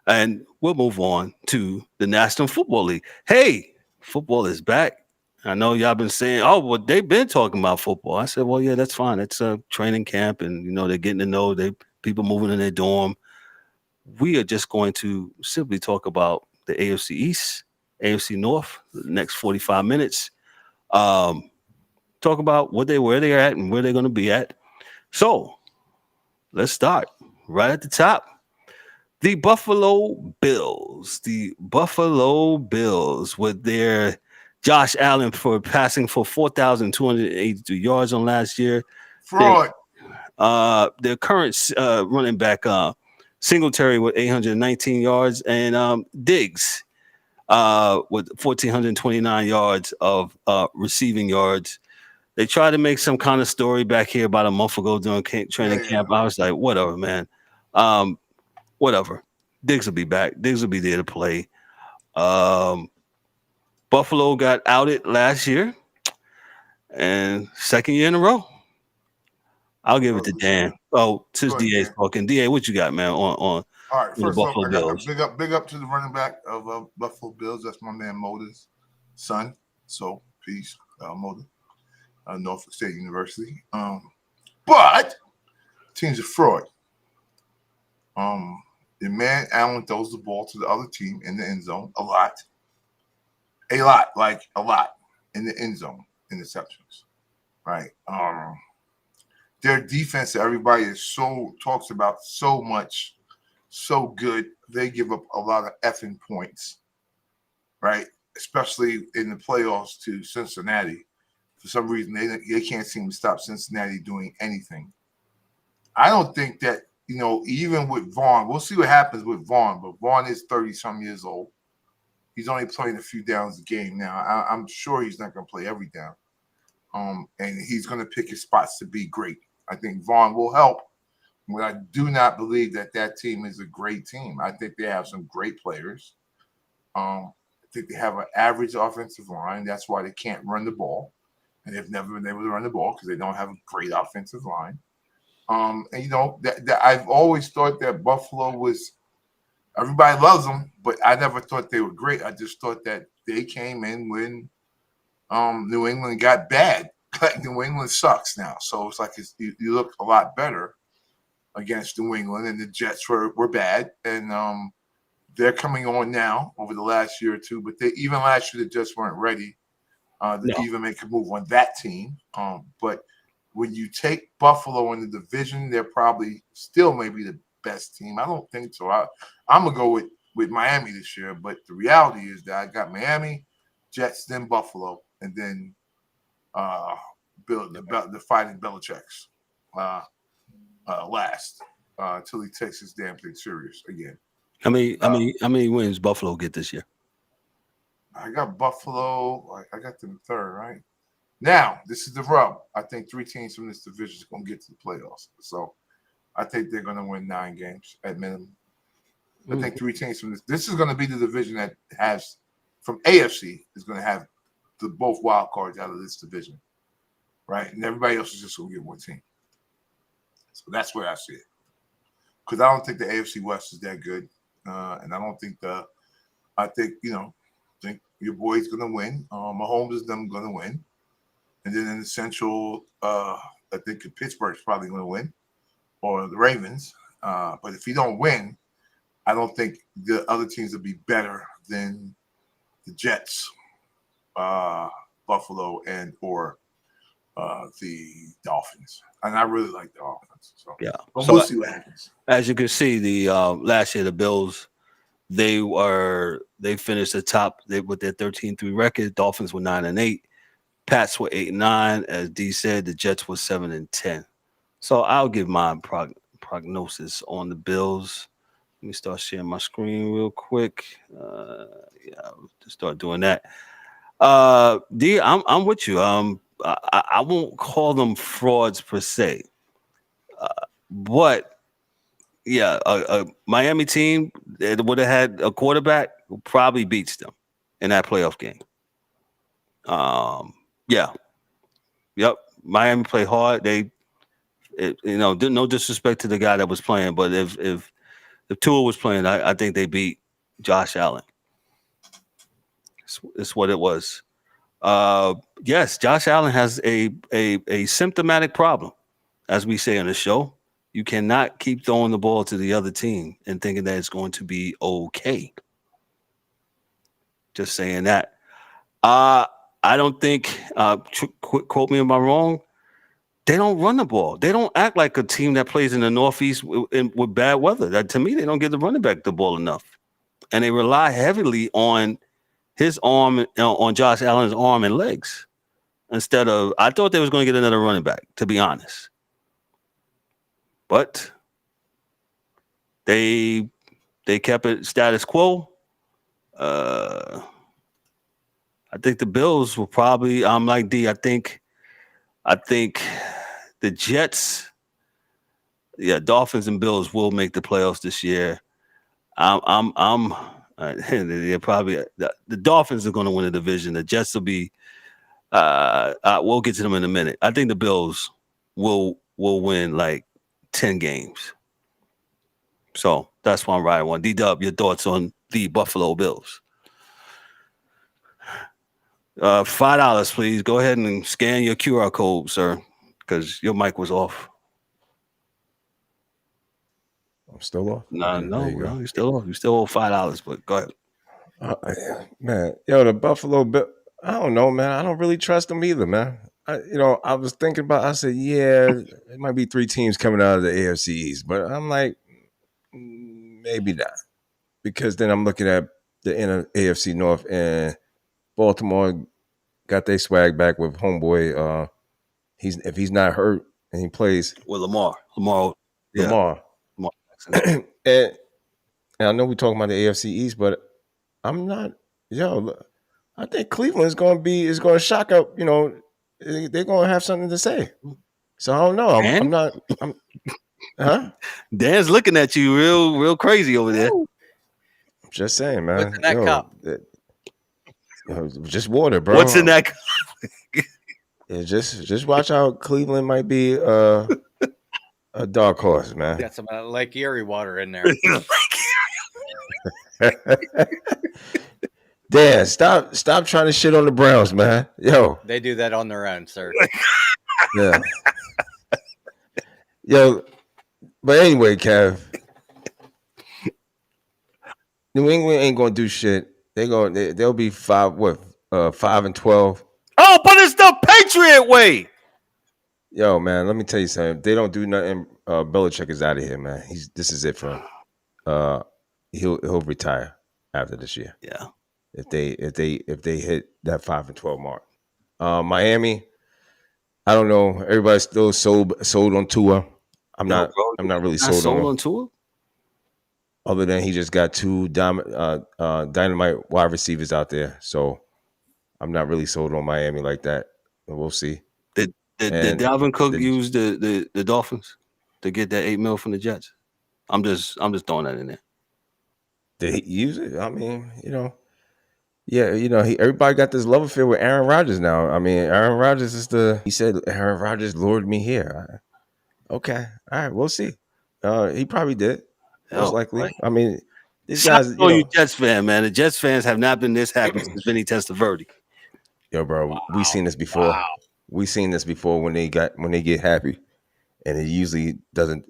B: And we'll move on to the National Football League. Hey, football is back. I know y'all been saying, they've been talking about football. I said, well, yeah, that's fine. It's a training camp, and they're getting to know people moving in their dorm. We are just going to simply talk about the AFC East, AFC North, the next 45 minutes. Talk about where they're at and where they're going to be at. So let's start right at the top. The Buffalo Bills with their Josh Allen for passing for 4,282 yards on last year.
C: Fraud.
B: Their current running back Singletary with 819 yards, and Diggs with 1,429 yards of receiving yards. They tried to make some kind of story back here about a month ago during training camp. I was like, whatever, man. Whatever. Diggs will be back. Diggs will be there to play. Buffalo got outed last year, and second year in a row. I'll give it to Dan. Oh, since DA's talking. DA, what you got, man, on
C: all right, first
B: Buffalo
C: off, I got
B: Bills?
C: big up to the running back of Buffalo Bills. That's my man Moda's son. So peace, Moda, Norfolk State University. But team's a fraud. The man Allen throws the ball to the other team in the end zone a lot, like a lot in the end zone interceptions, right? Their defense that everybody talks about so much, so good. They give up a lot of effing points, right? Especially in the playoffs to Cincinnati. For some reason, they can't seem to stop Cincinnati doing anything. I don't think that, even with Vaughn, we'll see what happens with Vaughn, but Vaughn is 30-some years old. He's only playing a few downs a game now. I'm sure he's not going to play every down. And he's going to pick his spots to be great. I think Vaughn will help, but I do not believe that team is a great team. I think they have some great players. I think they have an average offensive line. That's why they can't run the ball. And they've never been able to run the ball because they don't have a great offensive line. And that I've always thought that Buffalo was, everybody loves them, but I never thought they were great. I just thought that they came in when New England got bad. Like New England sucks now, so it's like you look a lot better against New England, and the Jets were bad, and they're coming on now over the last year or two. But even last year, the Jets weren't ready to even make a move on that team. But when you take Buffalo in the division, they're probably still maybe the best team. I don't think so. I'm gonna go with Miami this year, but the reality is that I got Miami, Jets, then Buffalo, and then the fighting Belichick's last until he takes his damn thing serious again.
B: How many wins Buffalo get this year?
C: I got Buffalo. I got them third, right? Now, this is the rub. I think 3 teams from this division is going to get to the playoffs. So I think they're going to win 9 games at minimum. I think 3 teams from this is going to be the division that has, from AFC, is going to have both wild cards out of this division, right? And everybody else is just going to get 1 team. So that's where I see it. Because I don't think the AFC West is that good, and I don't think I think your boy's going to win. Mahomes is them going to win, and then in the Central, I think Pittsburgh's probably going to win, or the Ravens. But if you don't win, I don't think the other teams will be better than the Jets, Buffalo, and or the Dolphins. And I really like the offense. So
B: yeah,
C: but we'll see what happens.
B: As you can see, the last year the Bills, they finished the top with their 13-3 record. Dolphins were 9-8, Pats were 8-9. As D said, the Jets were 7-10. So I'll give my prognosis on the Bills. Let me start sharing my screen real quick. I'll just start doing that. D, I'm with you. I won't call them frauds per se, but yeah, a Miami team that would have had a quarterback who probably beats them in that playoff game. Yep. Miami played hard. No disrespect to the guy that was playing, but if Tua was playing, I think they beat Josh Allen. It's what it was. Yes, Josh Allen has a symptomatic problem, as we say on the show. You cannot keep throwing the ball to the other team and thinking that it's going to be okay. Just saying that. I don't think, quote me if I'm wrong, they don't run the ball. They don't act like a team that plays in the Northeast with bad weather. To me, they don't give the running back the ball enough. And they rely heavily on his arm, on Josh Allen's arm and legs. Instead of, I thought they was going to get another running back, to be honest. But they kept it status quo. I think the Bills will probably, I'm like D, I think the Jets, Dolphins and Bills will make the playoffs this year. They're probably the Dolphins are going to win the division. The Jets will be. We'll get to them in a minute. I think the Bills will win like 10 games. So that's why I'm riding one. D-Dub, your thoughts on the Buffalo Bills? $5, please. Go ahead and scan your QR code, sir, because your mic was off.
E: I'm still off.
B: No,
E: Okay, there you go.
B: you still off. You still owe $5, but go ahead.
E: Man, the Buffalo Bill. I don't know, man. I don't really trust them either, man. I was thinking about. I said, yeah, it might be 3 teams coming out of the AFC East, but I'm like, maybe not, because then I'm looking at the AFC North, and Baltimore got their swag back with homeboy. If he's not hurt and he plays,
B: Well, Lamar, yeah,
E: Lamar.
B: Jackson.
E: and I know we're talking about the AFC East, but I'm not. I think Cleveland is going to shock up. They're going to have something to say. So I don't know. I'm not. Huh?
B: Dan's looking at you real crazy over there.
E: I'm just saying, man.
D: What's in that cup?
E: Just water, bro.
B: What's in that cup?
E: Yeah, just watch out. Cleveland might be a dark horse, man.
D: Got some Lake Erie water in there.
E: Dan, stop trying to shit on the Browns, man. Yo,
D: they do that on their own, sir.
E: Yeah. Yo, but anyway, Kev, New England ain't gonna do shit. They'll be 5-12.
B: Oh, but it's the Patriot way.
E: Yo, man, let me tell you something. If they don't do nothing, Belichick is out of here, man. This is it for him. He'll retire after this year.
B: Yeah.
E: If they hit that 5-12 mark. Miami, I don't know. Everybody's still sold on Tua. I'm not really sold on
B: Tua.
E: Other than he just got 2 dynamite wide receivers out there, so I'm not really sold on Miami like that. But we'll see.
B: Did Dalvin Cook use the Dolphins to get that $8 million from the Jets? I'm just throwing that in there.
E: Did he use it? I mean, yeah, everybody got this love affair with Aaron Rodgers now. I mean, Aaron Rodgers he said Aaron Rodgers lured me here. Okay, all right, we'll see. He probably did, most likely. Right. I mean, these guys.
B: You Jets fan, man. The Jets fans have not been this happy since Vinny Testaverde.
E: Yo, bro, we've seen this before. Wow. We've seen this before when they get happy, and it usually doesn't.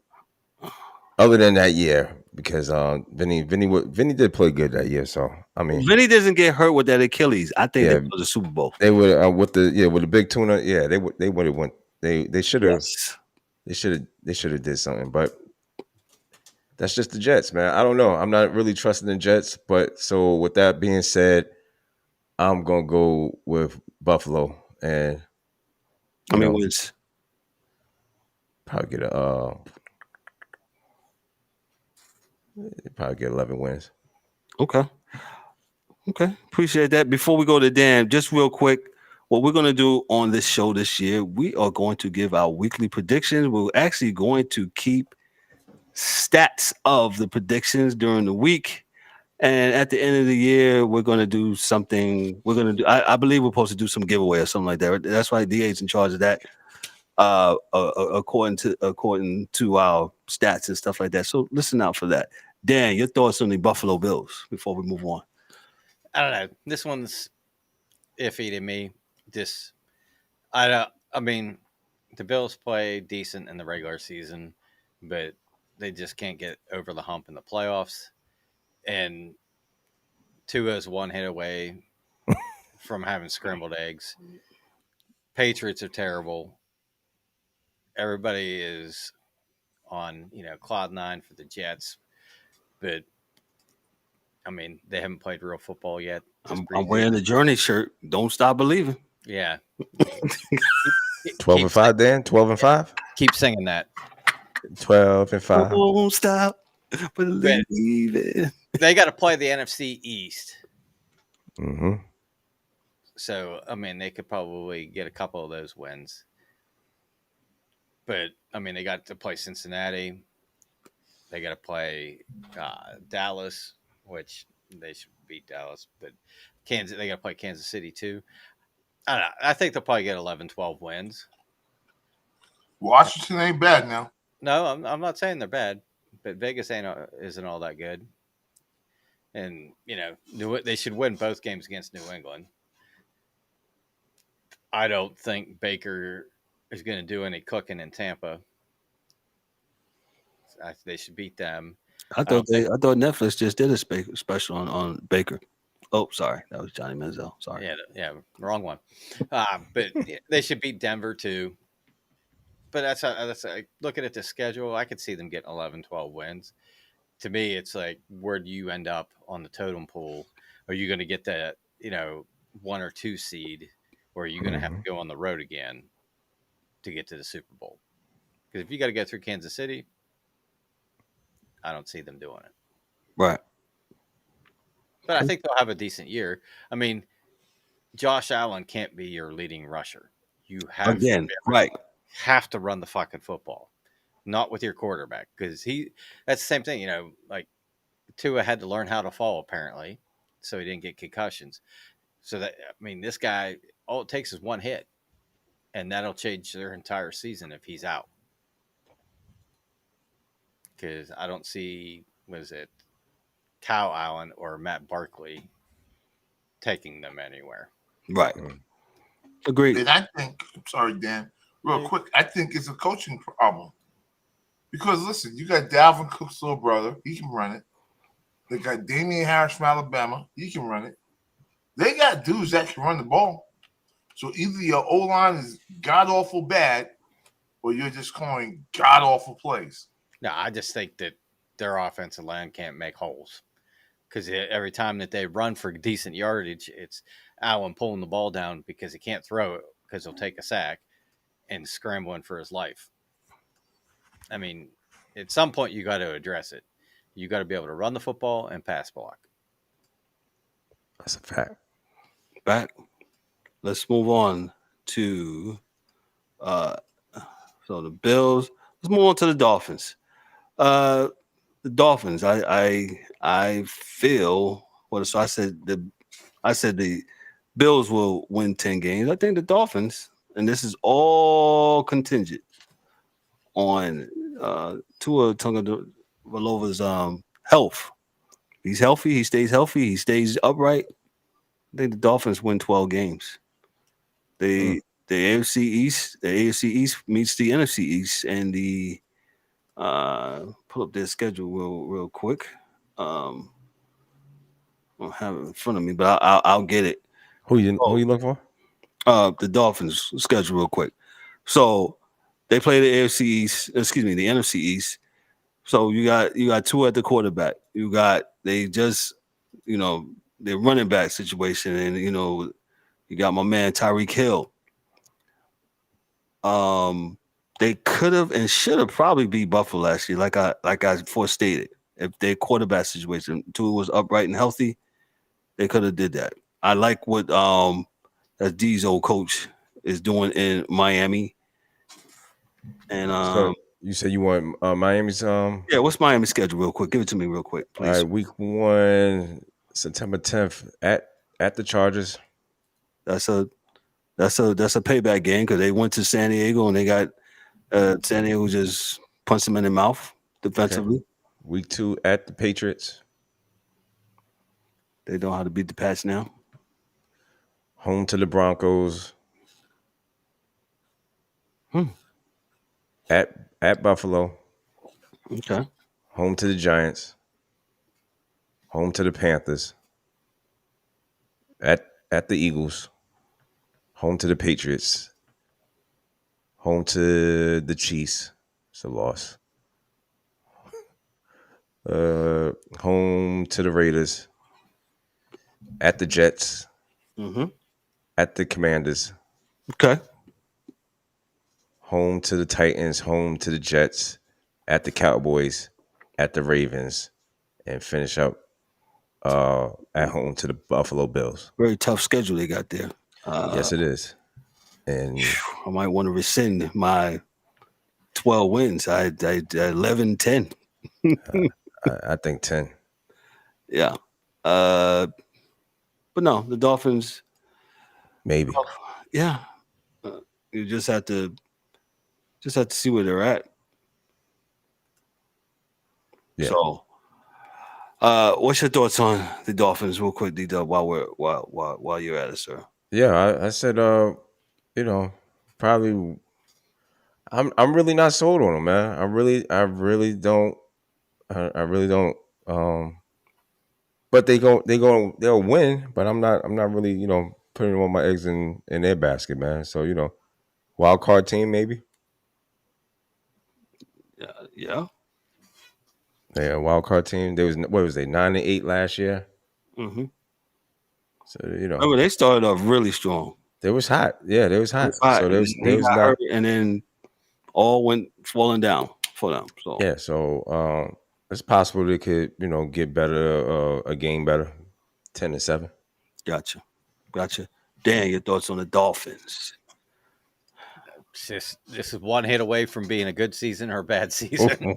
E: Other than that year, because Vinny did play good that year. So I mean,
B: Vinny doesn't get hurt with that Achilles. I think that was a Super Bowl.
E: They would with the big tuna. Yeah, they would have went. They should have. Yes. They should have did something, but that's just the Jets, man. I don't know. I'm not really trusting the Jets, but so with that being said, I'm gonna go with Buffalo, and
B: how many wins?
E: Probably get 11 wins.
B: Okay. Appreciate that. Before we go to Dan, just real quick, what we're going to do on this show this year, we are going to give our weekly predictions. We're actually going to keep stats of the predictions during the week. And at the end of the year, we're going to do something. I believe we're supposed to do some giveaway or something like that. That's why DA's in charge of that. According to our stats and stuff like that. So listen out for that. Dan, your thoughts on the Buffalo Bills before we move on?
D: I don't know. This one's iffy to me. I mean, the Bills play decent in the regular season, but they just can't get over the hump in the playoffs. And Tua's one hit away from having scrambled eggs. Patriots are terrible. Everybody is on, cloud 9 for the Jets, but I mean, they haven't played real football yet.
B: I'm wearing the Journey shirt. Don't stop believing.
D: Yeah.
E: 12-5, Dan. 12-5.
D: Keep singing that.
E: 12-5.
B: Don't stop believing.
D: They got to play the NFC East.
E: Mm-hmm.
D: So, I mean, they could probably get a couple of those wins. But, I mean, they got to play Cincinnati. They got to play Dallas, which they should beat Dallas. But they got to play Kansas City, too. I don't know. I think they'll probably get 11, 12 wins.
C: Washington ain't bad now.
D: No, I'm not saying they're bad. But Vegas isn't all that good. And, they should win both games against New England. I don't think Baker is going to do any cooking in Tampa. They should beat them.
B: I thought Netflix just did a special on Baker. Oh, sorry, that was Johnny Manziel. Sorry.
D: Yeah, wrong one. But they should beat Denver too. But that's looking at the schedule. I could see them getting 11, 12 wins. To me, it's like, where do you end up on the totem pole? Are you going to get that 1 or 2 seed, or are you going to have to go on the road again to get to the Super Bowl? Because if you got to go through Kansas City, I don't see them doing it.
B: Right.
D: But I think they'll have a decent year. I mean, Josh Allen can't be your leading rusher. You have have to run the fucking football, not with your quarterback, because that's the same thing. Like Tua had to learn how to fall apparently, so he didn't get concussions. So this guy, all it takes is one hit, and that'll change their entire season if he's out. Because I don't see, Kyle Allen or Matt Barkley taking them anywhere.
B: Right. Agreed.
C: And I think, I'm sorry, Dan, real quick, I think it's a coaching problem. Because listen, you got Dalvin Cook's little brother, he can run it. They got Damian Harris from Alabama, he can run it. They got dudes that can run the ball. So either your O-line is god-awful bad, or you're just calling god-awful plays.
D: No, I just think that their offensive line can't make holes. Because every time that they run for decent yardage, it's Allen pulling the ball down because he can't throw it because he'll take a sack, and scrambling for his life. I mean, at some point you got to address it. You got to be able to run the football and pass block.
E: That's a fact.
B: Back. Let's move on to so the Bills. Let's move on to the Dolphins. The Dolphins. I feel so. I said the Bills will win 10 games. I think the Dolphins, and this is all contingent on Tua Tagovailoa's health. He's healthy. He stays healthy. He stays upright. I think the Dolphins win 12 games. The AFC East meets the NFC East, and the pull up their schedule real quick. I don't have it in front of me, but I'll get it.
E: Who you looking for?
B: The Dolphins schedule real quick. So they play the the NFC East. So you got two at the quarterback. Their running back situation, and you got my man Tyreek Hill. They could have and should have probably beat Buffalo last year, like I forestated. If their quarterback situation Tua was upright and healthy, they could have did that. I like what that D's old coach is doing in Miami. And
E: so you said you want Miami's
B: yeah, what's Miami's schedule real quick? Give it to me real quick, please.
E: All right, week 1, September 10th at the Chargers.
B: That's a payback game because they went to San Diego and they got San Diego just punched them in the mouth defensively.
E: Okay. Week 2 at the Patriots.
B: They know how to beat the Pats now.
E: Home to the Broncos. At Buffalo.
B: Okay.
E: Home to the Giants. Home to the Panthers. At the Eagles. Home to the Patriots. Home to the Chiefs. It's a loss. Home to the Raiders. At the Jets. At the Commanders.
B: Okay.
E: Home to the Titans. Home to the Jets. At the Cowboys. At the Ravens. And finish up at home to the Buffalo Bills.
B: Very tough schedule they got there.
E: Yes, it is. And
B: I might want to rescind my 12 wins. I 11-10.
E: I think 10.
B: Yeah. But no, the Dolphins.
E: Maybe.
B: Yeah. You just have to see where they're at.
E: Yeah.
B: So, what's your thoughts on the Dolphins, real quick, D-Dub, while you're at it, sir?
E: Yeah, I said, probably. I'm really not sold on him, man. I really don't. I really don't. But they'll win. But I'm not really putting all my eggs in their basket, man. So wild card team maybe.
B: Yeah.
E: Yeah, wild card team. There was what was they 9-8 last year.
B: Mm-hmm.
E: So
B: Remember, they started off really strong.
E: They was hot. Yeah, they was hot. So there was
B: got
E: not
B: hurt, and then all went falling down for them. So
E: yeah. So it's possible they could get better a game better, 10-7.
B: Gotcha. Dan, your thoughts on the Dolphins?
D: This is one hit away from being a good season or a bad season.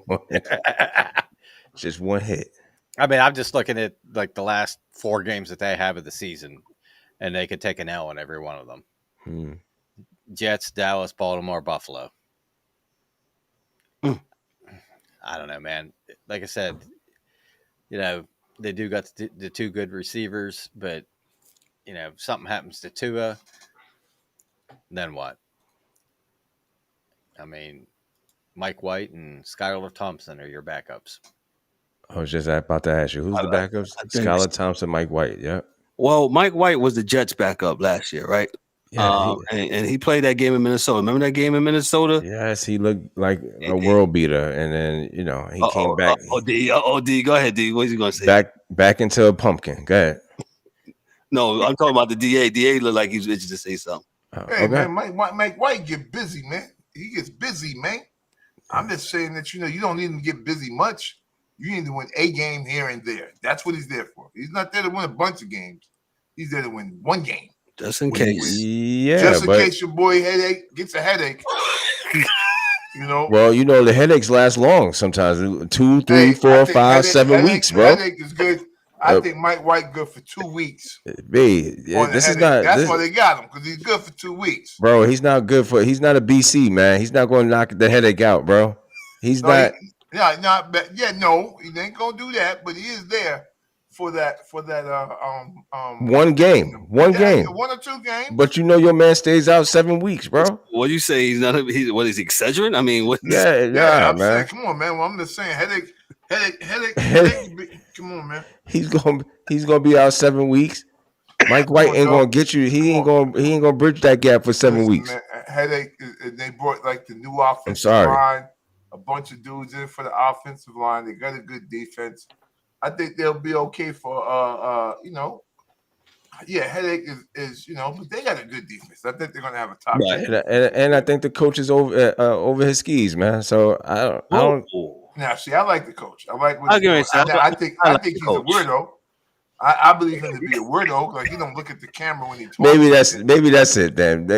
E: Just one hit.
D: I mean, I'm just looking at like the last 4 games that they have of the season, and they could take an L in every one of them. Jets, Dallas, Baltimore, Buffalo. I don't know, man. Like I said, they do got the 2 good receivers, but if something happens to Tua, then what? I mean, Mike White and Skylar Thompson are your backups.
E: I was just about to ask you, who's the backups? Skylar Thompson, Mike White. Yeah.
B: Well, Mike White was the Jets' backup last year, right?
E: Yeah.
B: And he played that game in Minnesota. Remember that game in Minnesota?
E: Yes, he looked like a world beater, and then he came back.
B: D. Go ahead, D. What's he gonna say?
E: Back into a pumpkin. Go ahead.
B: No, I'm talking about the DA. DA looked like he's itching to say something.
C: Hey, man, Mike White get busy, man. He gets busy, man. I'm just saying that, you don't need him to get busy much. You need to win a game here and there. That's what he's there for. He's not there to win a bunch of games. He's there to win one game.
B: Just in case.
E: Yeah.
C: Just in case your boy gets a headache.
E: Well, the headaches last long sometimes. 2, 3, 4, 5, 7 weeks, bro.
C: Headache is good. I think Mike White good for 2 weeks.
E: This is not.
C: That's why they got him, because he's good for 2 weeks.
E: Bro, he's not good for. He's not a BC, man. He's not going to knock the headache out, bro. He's not.
C: He ain't gonna do that. But he is there for that.
E: One game, one game,
C: 1 or 2 games.
E: But your man stays out 7 weeks, bro.
B: What do you say? He's not. What is he exaggerating? I mean, what?
E: Yeah,
C: I'm
E: man.
C: saying, come on, man. Well, I'm just saying, headache. Come on, man.
E: He's gonna be out 7 weeks. Mike White ain't gonna get you. He ain't gonna bridge that gap for 7 weeks.
C: Man, headache. They brought like the new offensive line, a bunch of dudes in for the offensive line. They got a good defense. I think they'll be okay for headache is but they got a good defense. I think they're gonna have a top 10.
E: And I think the coach is over his skis, man. So I don't.
C: Now, see, I like the coach. I like what
B: I
C: think he's a weirdo. I believe him to be a weirdo. Like, he don't look at the camera when he talks.
E: Maybe that's it. Then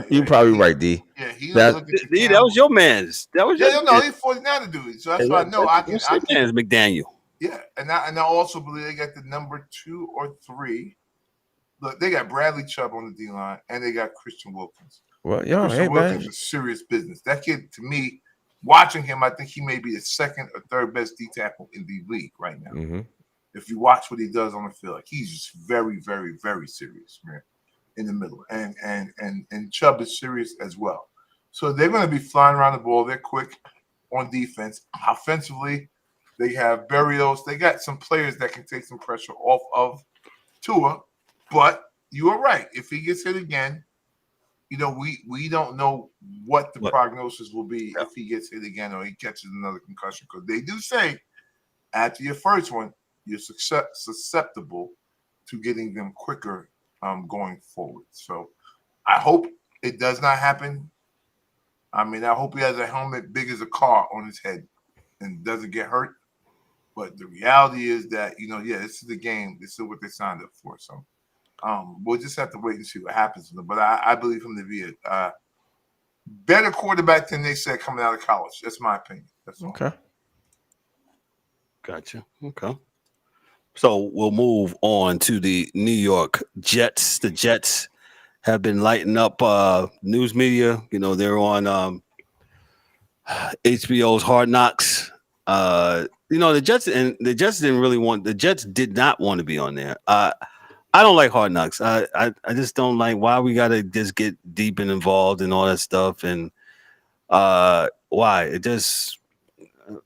E: you probably right, D.
C: Yeah, he doesn't look at the camera.
B: That was your man's. That was your
C: no, he's 49 dude. So that's why I know I can.
B: Man's McDaniel.
C: Yeah, and I also believe they got the number 2 or 3. Look, they got Bradley Chubb on the D line, and they got Christian Wilkins.
E: Well,
C: Christian Wilkins is serious business. That kid, to me, watching him, I think he may be the 2nd or 3rd best D tackle in the league right now.
E: Mm-hmm.
C: If you watch what he does on the field, like, he's just very, very, very serious, man, in the middle. And Chubb is serious as well. So they're going to be flying around the ball. They're quick on defense. Offensively, they have Berrios. They got some players that can take some pressure off of Tua. But you are right. If he gets hit again, we don't know what the prognosis will be if he gets hit again or he catches another concussion. Because they do say after your first one, you're susceptible to getting them quicker going forward. So I hope it does not happen. I mean, I hope he has a helmet big as a car on his head and doesn't get hurt. But the reality is that, this is the game. This is what they signed up for. So we'll just have to wait and see what happens to them. But I believe him to be a better quarterback than they said coming out of college. That's my opinion. That's all.
E: Okay.
B: Gotcha. Okay. So we'll move on to the New York Jets. The Jets have been lighting up news media. They're on HBO's Hard Knocks. The Jets did not want to be on there. I don't like Hard Knocks. I just don't like why we gotta just get deep and involved and all that stuff. And Why? It just,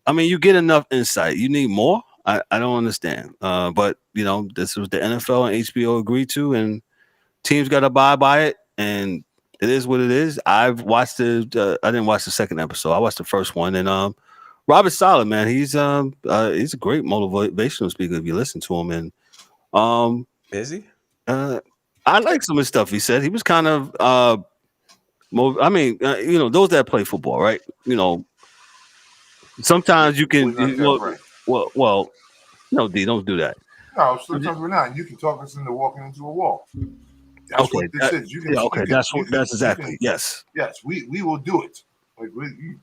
B: I mean, you get enough insight. You need more. I don't understand. But this was the NFL and HBO agreed to, and teams got to abide by it, and it is what it is. I've watched the. I didn't watch the second episode. I watched the first one, and Robert Solid, man, he's a great motivational speaker if you listen to him, and
E: Is he?
B: I like some of the stuff he said. He was kind of I mean, those that play football, right? Sometimes you can. Well, no, D, don't do that.
C: No, sometimes we're not. You can talk us into walking into a wall. That's
B: okay,
C: what this is. You can,
B: that's exactly. Yes,
C: we will do it. Like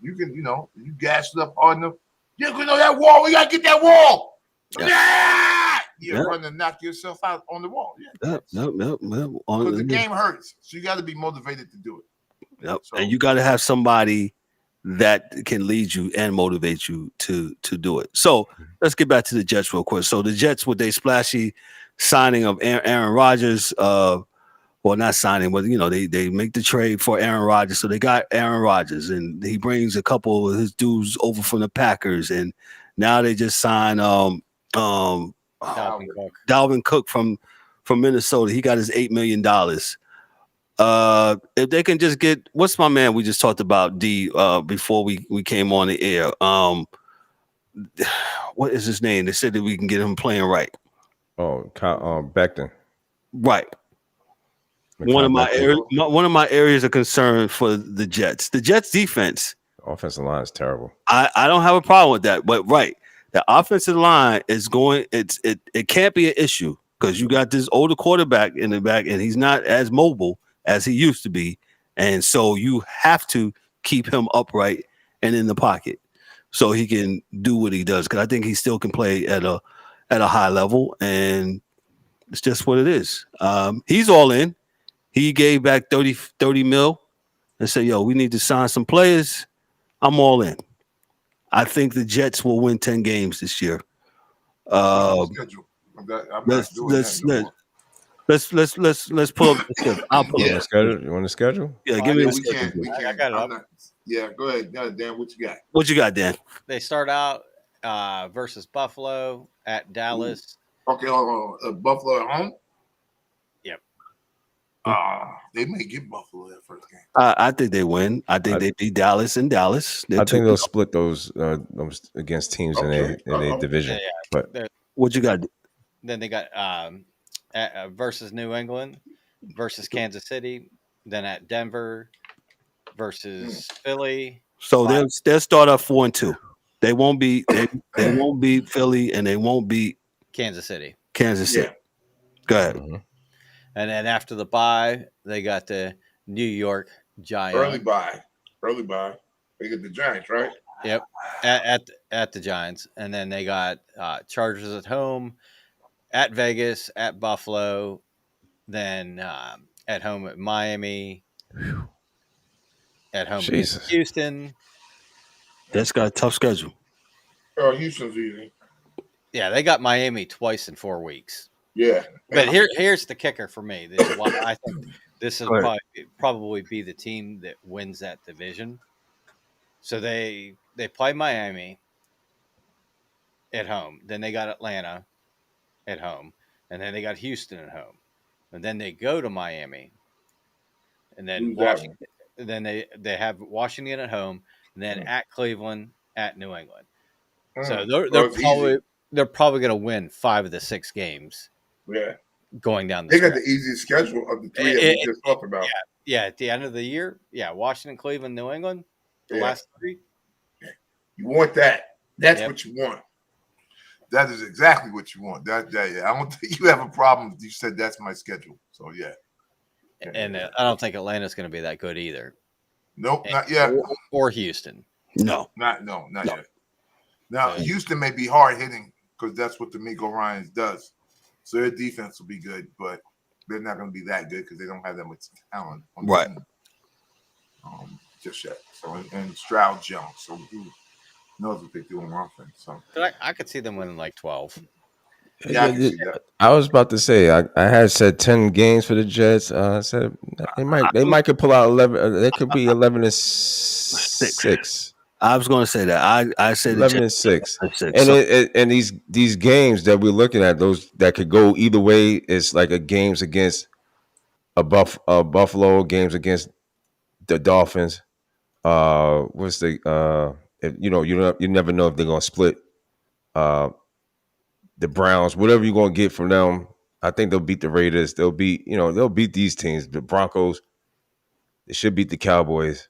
C: you can, you gas it up hard enough. You can know that wall. We gotta get that wall. Yeah, you're running to knock yourself out on the wall. Yeah, because the game hurts, so you got to be motivated to do it.
B: Yep, so, and you got to have somebody that can lead you and motivate you to do it. So let's get back to the Jets real quick. So the Jets with a splashy signing of Aaron Rodgers, well, not signing, but they make the trade for Aaron Rodgers. So they got Aaron Rodgers, and he brings a couple of his dudes over from the Packers, and now they just signed Dalvin Cook from Minnesota. He got his $8 million. If they can just get, what's my man we just talked about, D, before we came on the air, what is his name? They said that we can get him playing right.
E: Becton.
B: Right. One of my areas of concern for the Jets. The Jets defense,
E: offensive line is terrible.
B: I don't have a problem with that, but the offensive line is going. It can't be an issue because you got this older quarterback in the back, and he's not as mobile as he used to be, and so you have to keep him upright and in the pocket so he can do what he does. Because I think he still can play at a high level, and it's just what it is. He's all in. He gave back 30 mil and said, "Yo, we need to sign some players. I'm all in." I think the Jets will win 10 games this year. Let's pull up the schedule. I'll pull up the schedule.
E: You want the schedule?
B: Yeah, give me the
C: schedule. I got it up. Yeah, go ahead. Dan, what you got?
B: What you got, Dan?
D: They start out versus Buffalo at Dallas.
C: Okay, hold on. Buffalo at home?
D: Yep.
C: They may get Buffalo that first game.
B: I think they win. I think they beat Dallas in Dallas.
E: I think they'll split those against teams in a division.
D: Yeah.
B: But what you got?
D: Then they got versus New England, versus Kansas City, then at Denver, versus Philly.
B: So they'll start off 4-2. They won't beat Philly, and they won't beat
D: Kansas City.
B: Yeah. Go ahead.
E: Mm-hmm.
D: And then after the bye, they got the New York Giants.
C: Early bye. They get the Giants, right?
D: Yep. At the Giants, and then they got Chargers at home, at Vegas, at Buffalo, then at home at Miami, at home at Houston.
B: That's got a tough schedule.
C: Oh, Houston's easy.
D: Yeah, they got Miami twice in 4 weeks.
C: Yeah.
D: But here's the kicker for me. I think this will probably be the team that wins that division. So they play Miami at home. Then they got Atlanta at home. And then they got Houston at home. And then they go to Miami. And then Washington. Then they have Washington at home. And then at Cleveland, at New England. So they're probably going to win 5 of the 6 games.
C: Yeah.
D: Going down
C: they got the easiest schedule of the 3 that we just talked about.
D: Yeah, at the end of the year, Washington, Cleveland, New England, the last 3.
C: You want that. That's what you want. That is exactly what you want. That I don't think you have a problem. You said that's my schedule. So yeah.
D: And I don't think Atlanta's going to be that good either.
C: Nope, not yet.
D: Or Houston.
B: No,
C: not yet. Now Houston may be hard hitting because that's what D'Amico Ryans does. So their defense will be good, but they're not going to be that good because they don't have that much talent on the team. Just yet. So and Stroud's young, so who knows what they do on offense? So
D: but I could see them winning like 12.
C: Yeah,
E: I was about to say I had said 10 games for the Jets. I said they might could pull out 11. They could be 11-7, 6.
B: I was going to say that. I said
E: 11-6.
B: 6.
E: And these games that we're looking at, those that could go either way, it's like a games against a Buffalo, games against the Dolphins. What's the you never know if they're gonna split the Browns, whatever you're gonna get from them. I think they'll beat the Raiders. They'll beat these teams. The Broncos. They should beat the Cowboys.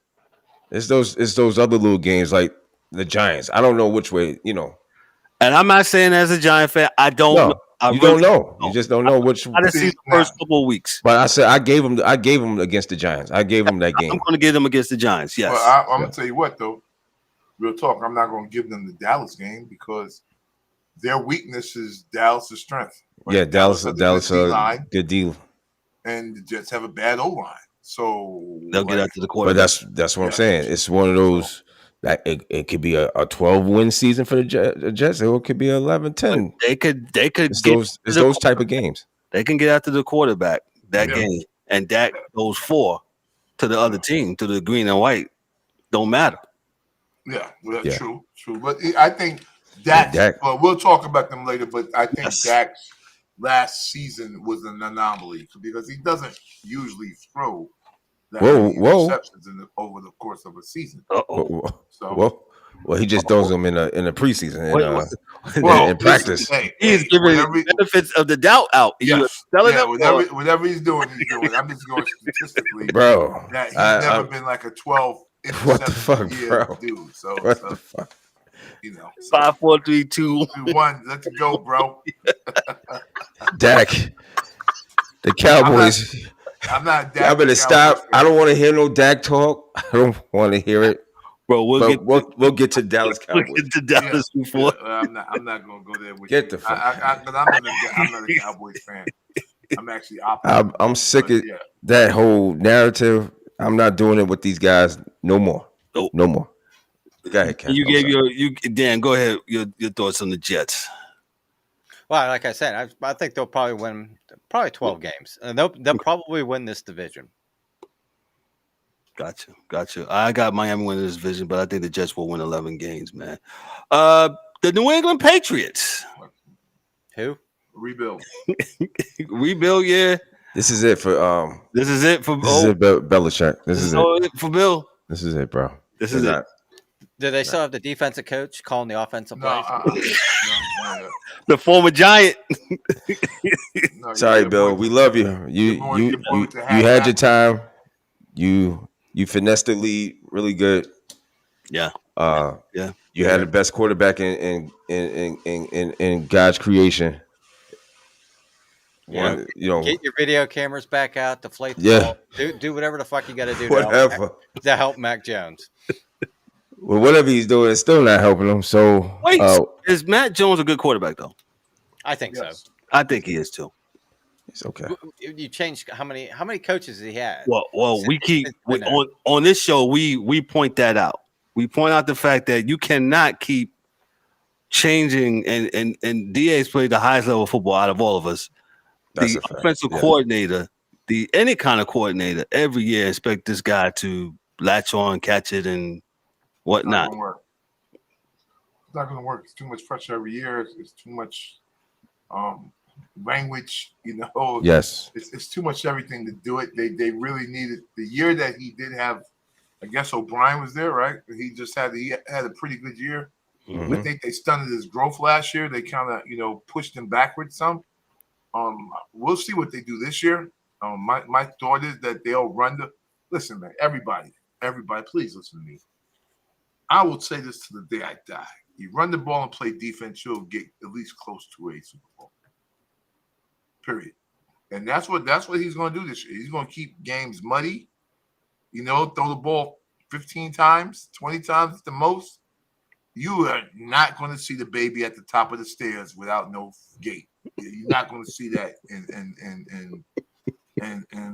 E: It's those other little games like the Giants. I don't know which way,
B: And I'm not saying as a Giant fan, I don't know.
E: You don't know. You just don't know which.
B: I didn't see the first couple of weeks.
E: But I said I gave them against the Giants. I gave them that game.
B: I'm going to give them against the Giants. Yes.
C: Well, I'm going to tell you what, though. Real talk. I'm not going to give them the Dallas game because their weakness is Dallas' strength. Right?
E: Yeah, Dallas good deal.
C: And the Jets have a bad O-line. So
B: they'll get out to the quarterback.
E: But that's what I'm saying. It's one of those that it could be a 12-win season for the Jets, or it could be 11-10.
B: They could
E: it's those type of games.
B: They can get after the quarterback that game, and Dak goes 4 to the other team, to the green and white. Don't matter.
C: Yeah, well, true. But I think Dak. Well, we'll talk about them later. But I think Dak's last season was an anomaly because he doesn't usually throw that many interceptions over the course of a season.
E: Well, he just throws them in a preseason in practice.
B: He's giving benefits of the doubt out.
C: Yes. Whatever he's doing. I'm just going statistically,
E: bro.
C: That he's never been like a 12
E: what the fuck, bro?
C: Dude. So
E: what the fuck?
B: 5, 4, 3, 2,
C: 1. Let's go, bro.
E: Dak, the Cowboys.
C: I'm not Dak.
E: I better stop. I don't want to hear no Dak talk. I don't want to hear it.
B: Bro,
E: we'll get to Dallas Cowboys.
B: We'll get to Dallas before.
C: I'm not going to go there with
E: you.
C: Get the fuck. I'm not a Cowboys fan. I'm actually opposite.
E: I'm sick of that whole narrative. I'm not doing it with these guys no more.
B: Nope.
E: No more. Go ahead, Ken.
B: You gave Dan. Go ahead. Your thoughts on the Jets.
D: Well, like I said, I think they'll probably win 12 games, and they'll probably win this division.
B: Gotcha. I got Miami winning this division, but I think the Jets will win 11 games, man. The New England Patriots.
C: Who? Rebuild.
B: Yeah.
E: This is it for
B: Belichick.
E: This is it
B: for Bill.
E: This is it, bro.
B: This is it.
D: Do they still have the defensive coach calling the offensive plays?
C: No.
B: The former Giant.
E: Sorry, Bill. We love you. You had your time. You finessed the lead really good.
B: Yeah.
E: You had the best quarterback in God's creation.
D: Yeah. Get your video cameras back out, deflate the ball. Do whatever the fuck you got to do to help Mac Jones.
E: Well, whatever he's doing, it's still not helping him. So
B: wait, is Matt Jones a good quarterback though?
D: I think so.
B: I think he is too.
E: It's okay.
D: You changed how many coaches he had?
B: Well, we keep on this show. We point that out. We point out the fact that you cannot keep changing, and DA's played the highest level of football out of all of us. The offensive coordinator, any kind of coordinator, every year expect this guy to latch on, catch it, and whatnot.
C: It's not going to work. It's too much pressure every year. It's too much language.
E: Yes.
C: It's too much everything to do it. They really needed the year that he did have. I guess O'Brien was there, right? He had a pretty good year. Mm-hmm. I think they stunted his growth last year. They kind of pushed him backwards some. We'll see what they do this year. My thought is that they'll run listen, man, everybody, please listen to me. I will say this to the day I die. You run the ball and play defense, you'll get at least close to a Super Bowl. Period. And that's what he's going to do this year. He's going to keep games muddy. Throw the ball 15 times, 20 times at the most. You are not going to see the baby at the top of the stairs without no gate. You're not going to see that in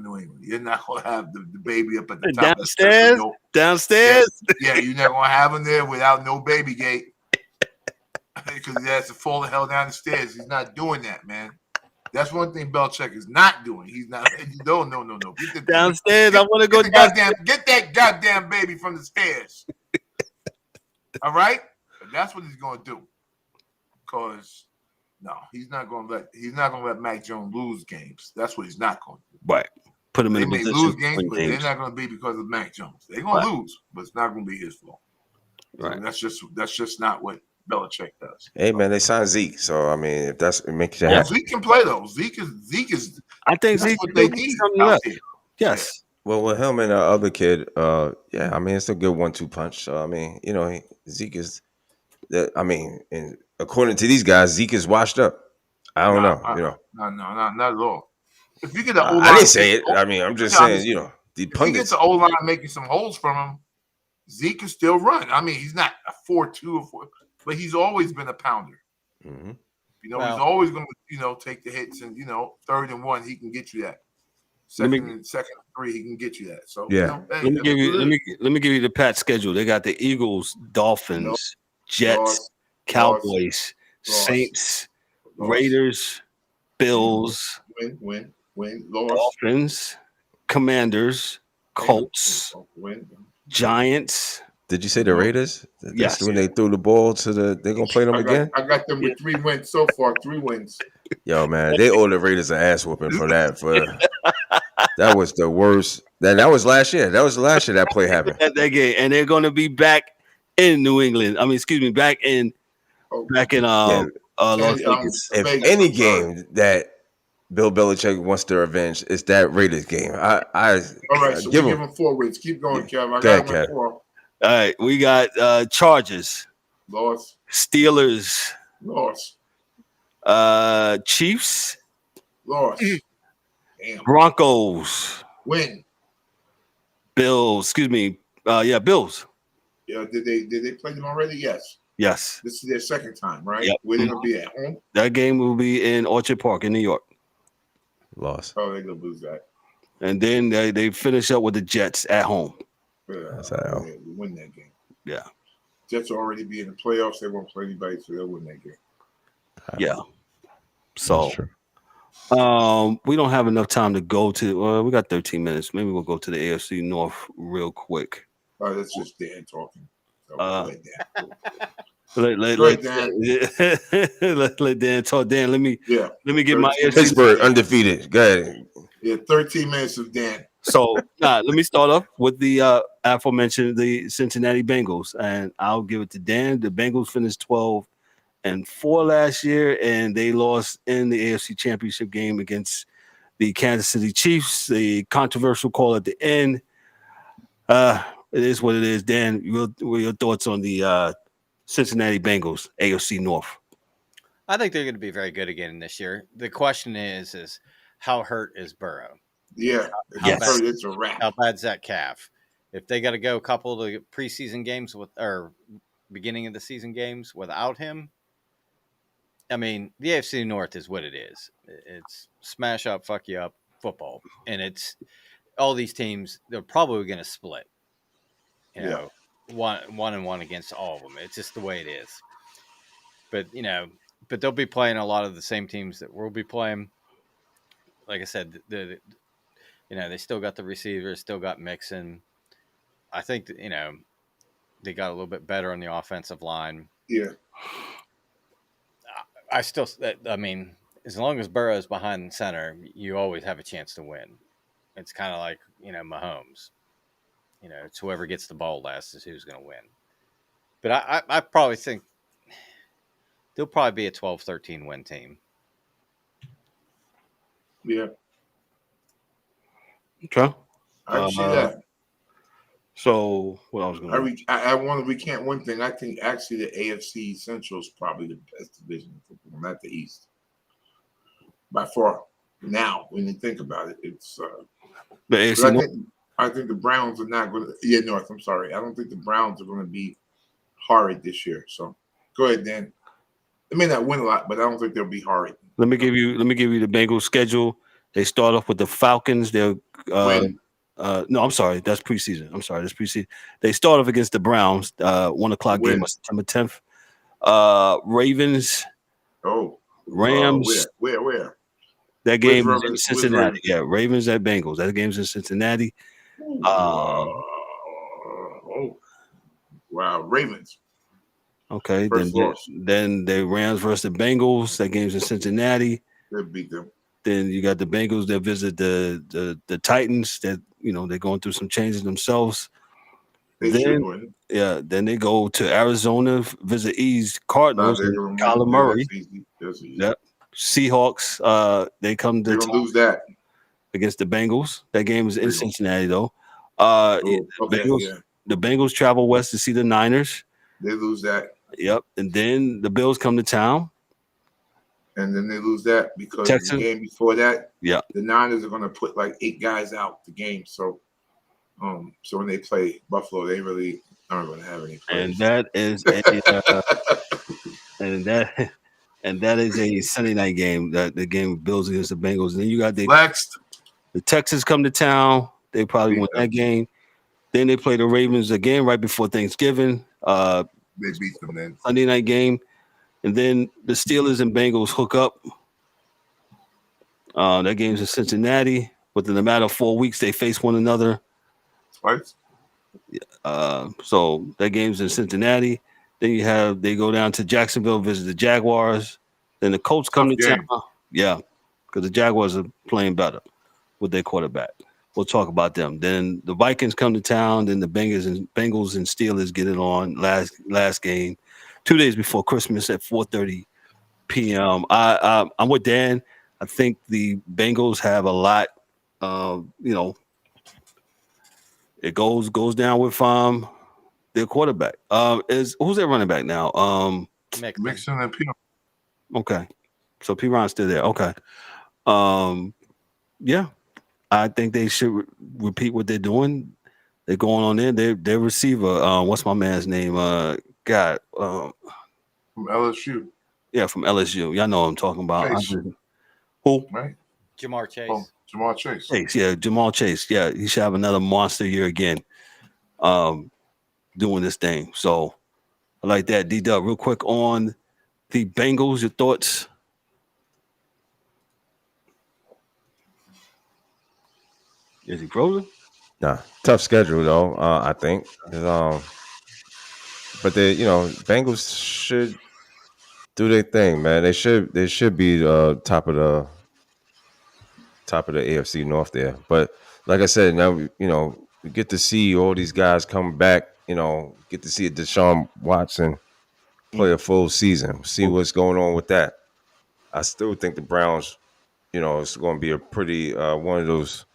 C: New England. You're not going to have the baby up at the top
B: downstairs.
C: Of the
B: downstairs.
C: Yeah, you're not going to have him there without no baby gate because he has to fall the hell down the stairs. He's not doing that, man. That's one thing Belichick is not doing. He's not. No.
B: Downstairs. I want to go
C: downstairs. Get that goddamn baby from the stairs. All right, but that's what he's going to do. Because no, he's not going to let Mac Jones lose games. That's what he's not going to do.
B: Right. Put him in
C: They
B: a
C: may
B: position
C: lose games, but they're not going to be because of Mac Jones. They're going to lose, but it's not going to be his fault.
B: Right.
C: So that's just not what Belichick does.
E: Hey man, they signed Zeke, so I mean, if it makes you happy.
C: Zeke can play though. Zeke is.
B: I think
C: that's
B: Zeke
C: what they need out there.
B: Yes.
E: Well, with him and the other kid, yeah, I mean, it's a good 1-2 punch. So I mean, Zeke is. I mean, and according to these guys, Zeke is washed up. I don't know.
C: No, not at all. If you get the O-line,
E: I didn't say it. I mean, I'm just saying, the pundits.
C: If you get the O-line making some holes from him, Zeke can still run. I mean, he's not a 4-2 or 4, but he's always been a pounder.
E: Mm-hmm.
C: He's always going to, take the hits, and 3rd and 1, he can get you that. Second and 3, he can get you that. So
E: yeah,
B: let me give you the Pats schedule. They got the Eagles, Dolphins, Jets, Cowboys, Saints, Raiders, Bills, Dolphins, Commanders, Colts, Giants.
E: Did you say the Raiders?
B: Yes.
E: When they threw the ball they're gonna play them again?
C: I got them with 3 wins so far. 3 wins.
E: Yo, man, they owe the Raiders an ass whooping for that. That was the worst. That was last year. That was last year that play happened.
B: That game, and they're going to be back in New England. I mean, excuse me, back in Las Vegas.
E: If any game that Bill Belichick wants to revenge, it's that Raiders game. All right,
C: so give him 4 wins. Keep going, Kev. I got him 4.
B: All right, we got Chargers,
C: loss,
B: Steelers,
C: loss,
B: Chiefs,
C: loss, damn.
B: Broncos,
C: win,
B: Bills. Excuse me, Bills.
C: Yeah, did they play them already? Yes.
B: Yes.
C: This is their second time, right?
B: Yep.
C: Where they gonna be at home?
B: That game will be in Orchard Park in New York.
E: Loss.
C: Oh, they're gonna lose that.
B: And then they finish up with the Jets at home.
C: We win that game.
B: Yeah.
C: Jets will already be in the playoffs. They won't play anybody, so they'll win that game.
B: Yeah. So we don't have enough time to go to we got 13 minutes. Maybe we'll go to the AFC North real quick.
C: All right, that's just Dan talking. So
B: let Dan talk. Dan, let me get my AFC.
E: Pittsburgh undefeated. Go ahead.
C: Yeah, 13 minutes of Dan.
B: So let me start off with the aforementioned the Cincinnati Bengals, and I'll give it to Dan. The Bengals finished 12-4 last year, and they lost in the AFC Championship game against the Kansas City Chiefs. The controversial call at the end. It is what it is. Dan, what are your thoughts on the Cincinnati Bengals, AFC North?
D: I think they're going to be very good again this year. The question is how hurt is Burrow?
C: Yeah, it's a wrap.
D: How bad's that calf? If they got to go a couple of preseason games or beginning of the season games without him, I mean, the AFC North is what it is. It's smash up, fuck you up football, and it's all these teams. They're probably going to split. You know, 1-1 against all of them. It's just the way it is. But but they'll be playing a lot of the same teams that we'll be playing. Like I said, they still got the receivers, still got Mixon. I think that, they got a little bit better on the offensive line.
C: Yeah.
D: I mean, as long as Burrow's behind the center, you always have a chance to win. It's kind of like, Mahomes. It's whoever gets the ball last is who's going to win. But I probably think they'll probably be a 12-13 win team.
C: Yeah.
B: Okay.
C: I can see that.
B: So what I was going to
C: I want to recant one thing. I think actually the AFC Central is probably the best division in football, not the East. By far. Now, when you think about it, it's
B: the AFC North.
C: I think the Browns are not going to North. I'm sorry. I don't think the Browns are going to be horrid this year. So go ahead, Dan. They may not win a lot, but I don't think they'll be horrid.
B: Let me give you the Bengals schedule. They start off with the Falcons. They'll no, I'm sorry. That's preseason. That's preseason. They start off against the Browns. 1:00 game on September 10th. Ravens.
C: Oh.
B: Rams.
C: Where?
B: That game is in Cincinnati. Yeah, Ravens at Bengals. That game's in Cincinnati.
C: Wow, Ravens.
B: Okay,
C: First loss.
B: then the Rams versus the Bengals. That game's in Cincinnati.
C: They beat them.
B: Then you got the Bengals that visit the Titans. That they're going through some changes themselves.
C: They should win.
B: Yeah, then they go to Arizona, visit East Cardinals,
C: they're
B: and
C: gonna
B: Kyler
C: win.
B: Murray.
C: That's easy. That's easy.
B: Yep. Seahawks, they come
C: They're
B: to
C: gonna lose that
B: against the Bengals. That game is in
C: Bengals.
B: Cincinnati, though.
C: Okay, yeah.
B: The Bengals travel west to see the Niners.
C: They lose that.
B: Yep, and then the Bills come to town.
C: And then they lose that because
B: Texans.
C: the game before that,
B: Yeah,
C: the Niners are going to put like 8 guys out the game. So when they play Buffalo, they really aren't going to have any players.
B: and that is and that is a Sunday night game. That the game of Bills against the Bengals. And then you got the Texans come to town. They probably win that game. Then they play the Ravens again right before Thanksgiving.
C: They beat them then.
B: Sunday night game. And then the Steelers and Bengals hook up. That game's in Cincinnati. Within a matter of 4 weeks, they face one another.
C: Twice.
B: So that game's in Cincinnati. Then they go down to Jacksonville, visit the Jaguars. Then the Colts come to town. Yeah, because the Jaguars are playing better with their quarterback. We'll talk about them. Then the Vikings come to town. Then the Bengals and Steelers get it on last game, 2 days before Christmas at 4:30 p.m. I'm with Dan. I think the Bengals have a lot. It goes down with their quarterback. Who's their running back now?
C: Mixon and P.
B: Okay, so P. Ron's still there. Okay, yeah, I think they should repeat what they're doing. They're going on there. Their receiver. What's my man's name?
C: From LSU.
B: Yeah, from LSU. Y'all know what I'm talking about.
C: Who? Right.
D: Jamar Chase.
C: Oh, Jamar Chase.
B: Yeah, Jamal Chase. Yeah, he should have another monster year again. Doing this thing. So I like that. D-Dub, real quick on the Bengals, your thoughts? Is he frozen?
E: Nah, tough schedule though. I think. But Bengals should do their thing, man. They should be top of the AFC North there. But like I said, now we get to see all these guys come back. Get to see Deshaun Watson play a full season. See what's going on with that. I still think the Browns, it's going to be a pretty one of those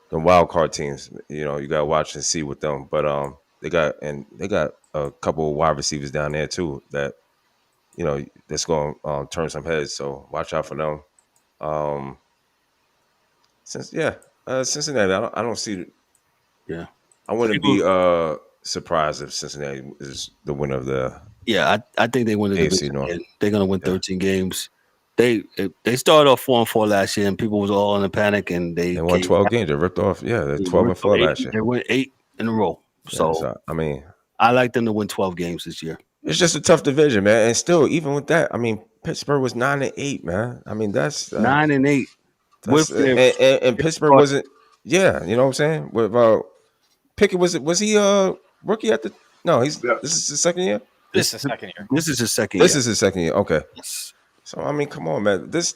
E: the wild card teams. You got to watch and see with them. But they got a couple of wide receivers down there too that that's going to turn some heads. So watch out for them. Cincinnati, I don't see.
B: Yeah,
E: I wouldn't be surprised if Cincinnati is the winner of the.
B: Yeah, I think they win the
E: AFC North.
B: They're going to win 13 games. They started off 4-4 last year, and people was all in a panic, and they
E: won 12 games. They ripped off. Yeah, they're 12-4 last year.
B: They won 8 in a row. So
E: I mean,
B: I like them to win 12 games this year.
E: It's just a tough division, man. And still, even with that, I mean, Pittsburgh was 9-8, man. I mean, that's
B: 9-8.
E: And Pittsburgh wasn't. Yeah, you know what I'm saying. With Pickett, was he a rookie at the? No, this is his second year.
D: This is his second year.
B: This is his second.
E: This is his second year. Okay.
B: Yes.
E: So I mean, come on, man. This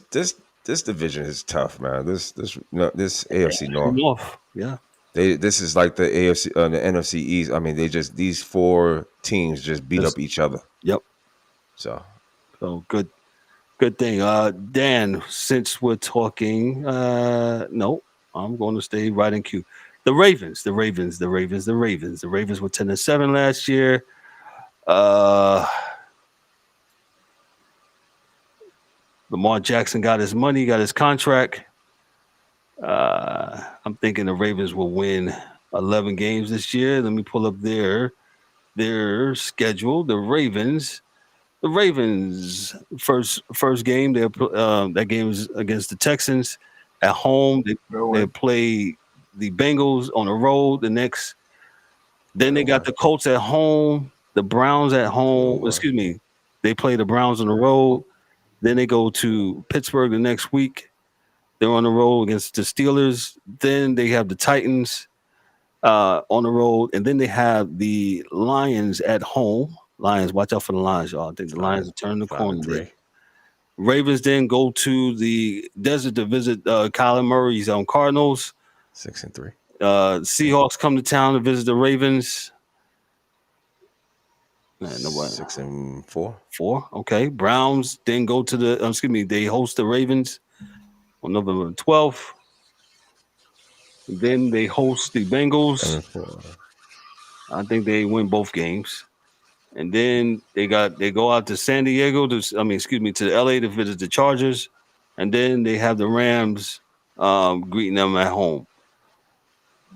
E: division is tough, man. This AFC North.
B: Yeah.
E: This is like the AFC, the NFC East. I mean, these 4 teams just beat up each other.
B: Yep.
E: So
B: good thing. Dan, since we're talking, no, I'm going to stay right in queue. The Ravens were 10-7 last year. Lamar Jackson got his money, got his contract. I'm thinking the Ravens will win 11 games this year. Let me pull up their schedule. The Ravens first game, that game is against the Texans at home. They play the Bengals on the road. Then they got the Colts at home, the Browns at home. Excuse me. They play the Browns on the road. Then they go to Pittsburgh the next week. They're on the road against the Steelers. Then they have the Titans on the road. And then they have the Lions at home. Lions, watch out for the Lions, y'all. I think the Lions are turning the corner.
E: 5-3.
B: Ravens then go to the desert to visit Kyler Murray's Cardinals.
E: 6-3.
B: Seahawks come to town to visit the Ravens.
E: 6-4.
B: 4. Okay. Browns then go to they host the Ravens on November 12th. Then they host the Bengals.
E: 7-4.
B: I think they win both games. And then they go out to San Diego to LA to visit the Chargers. And then they have the Rams greeting them at home.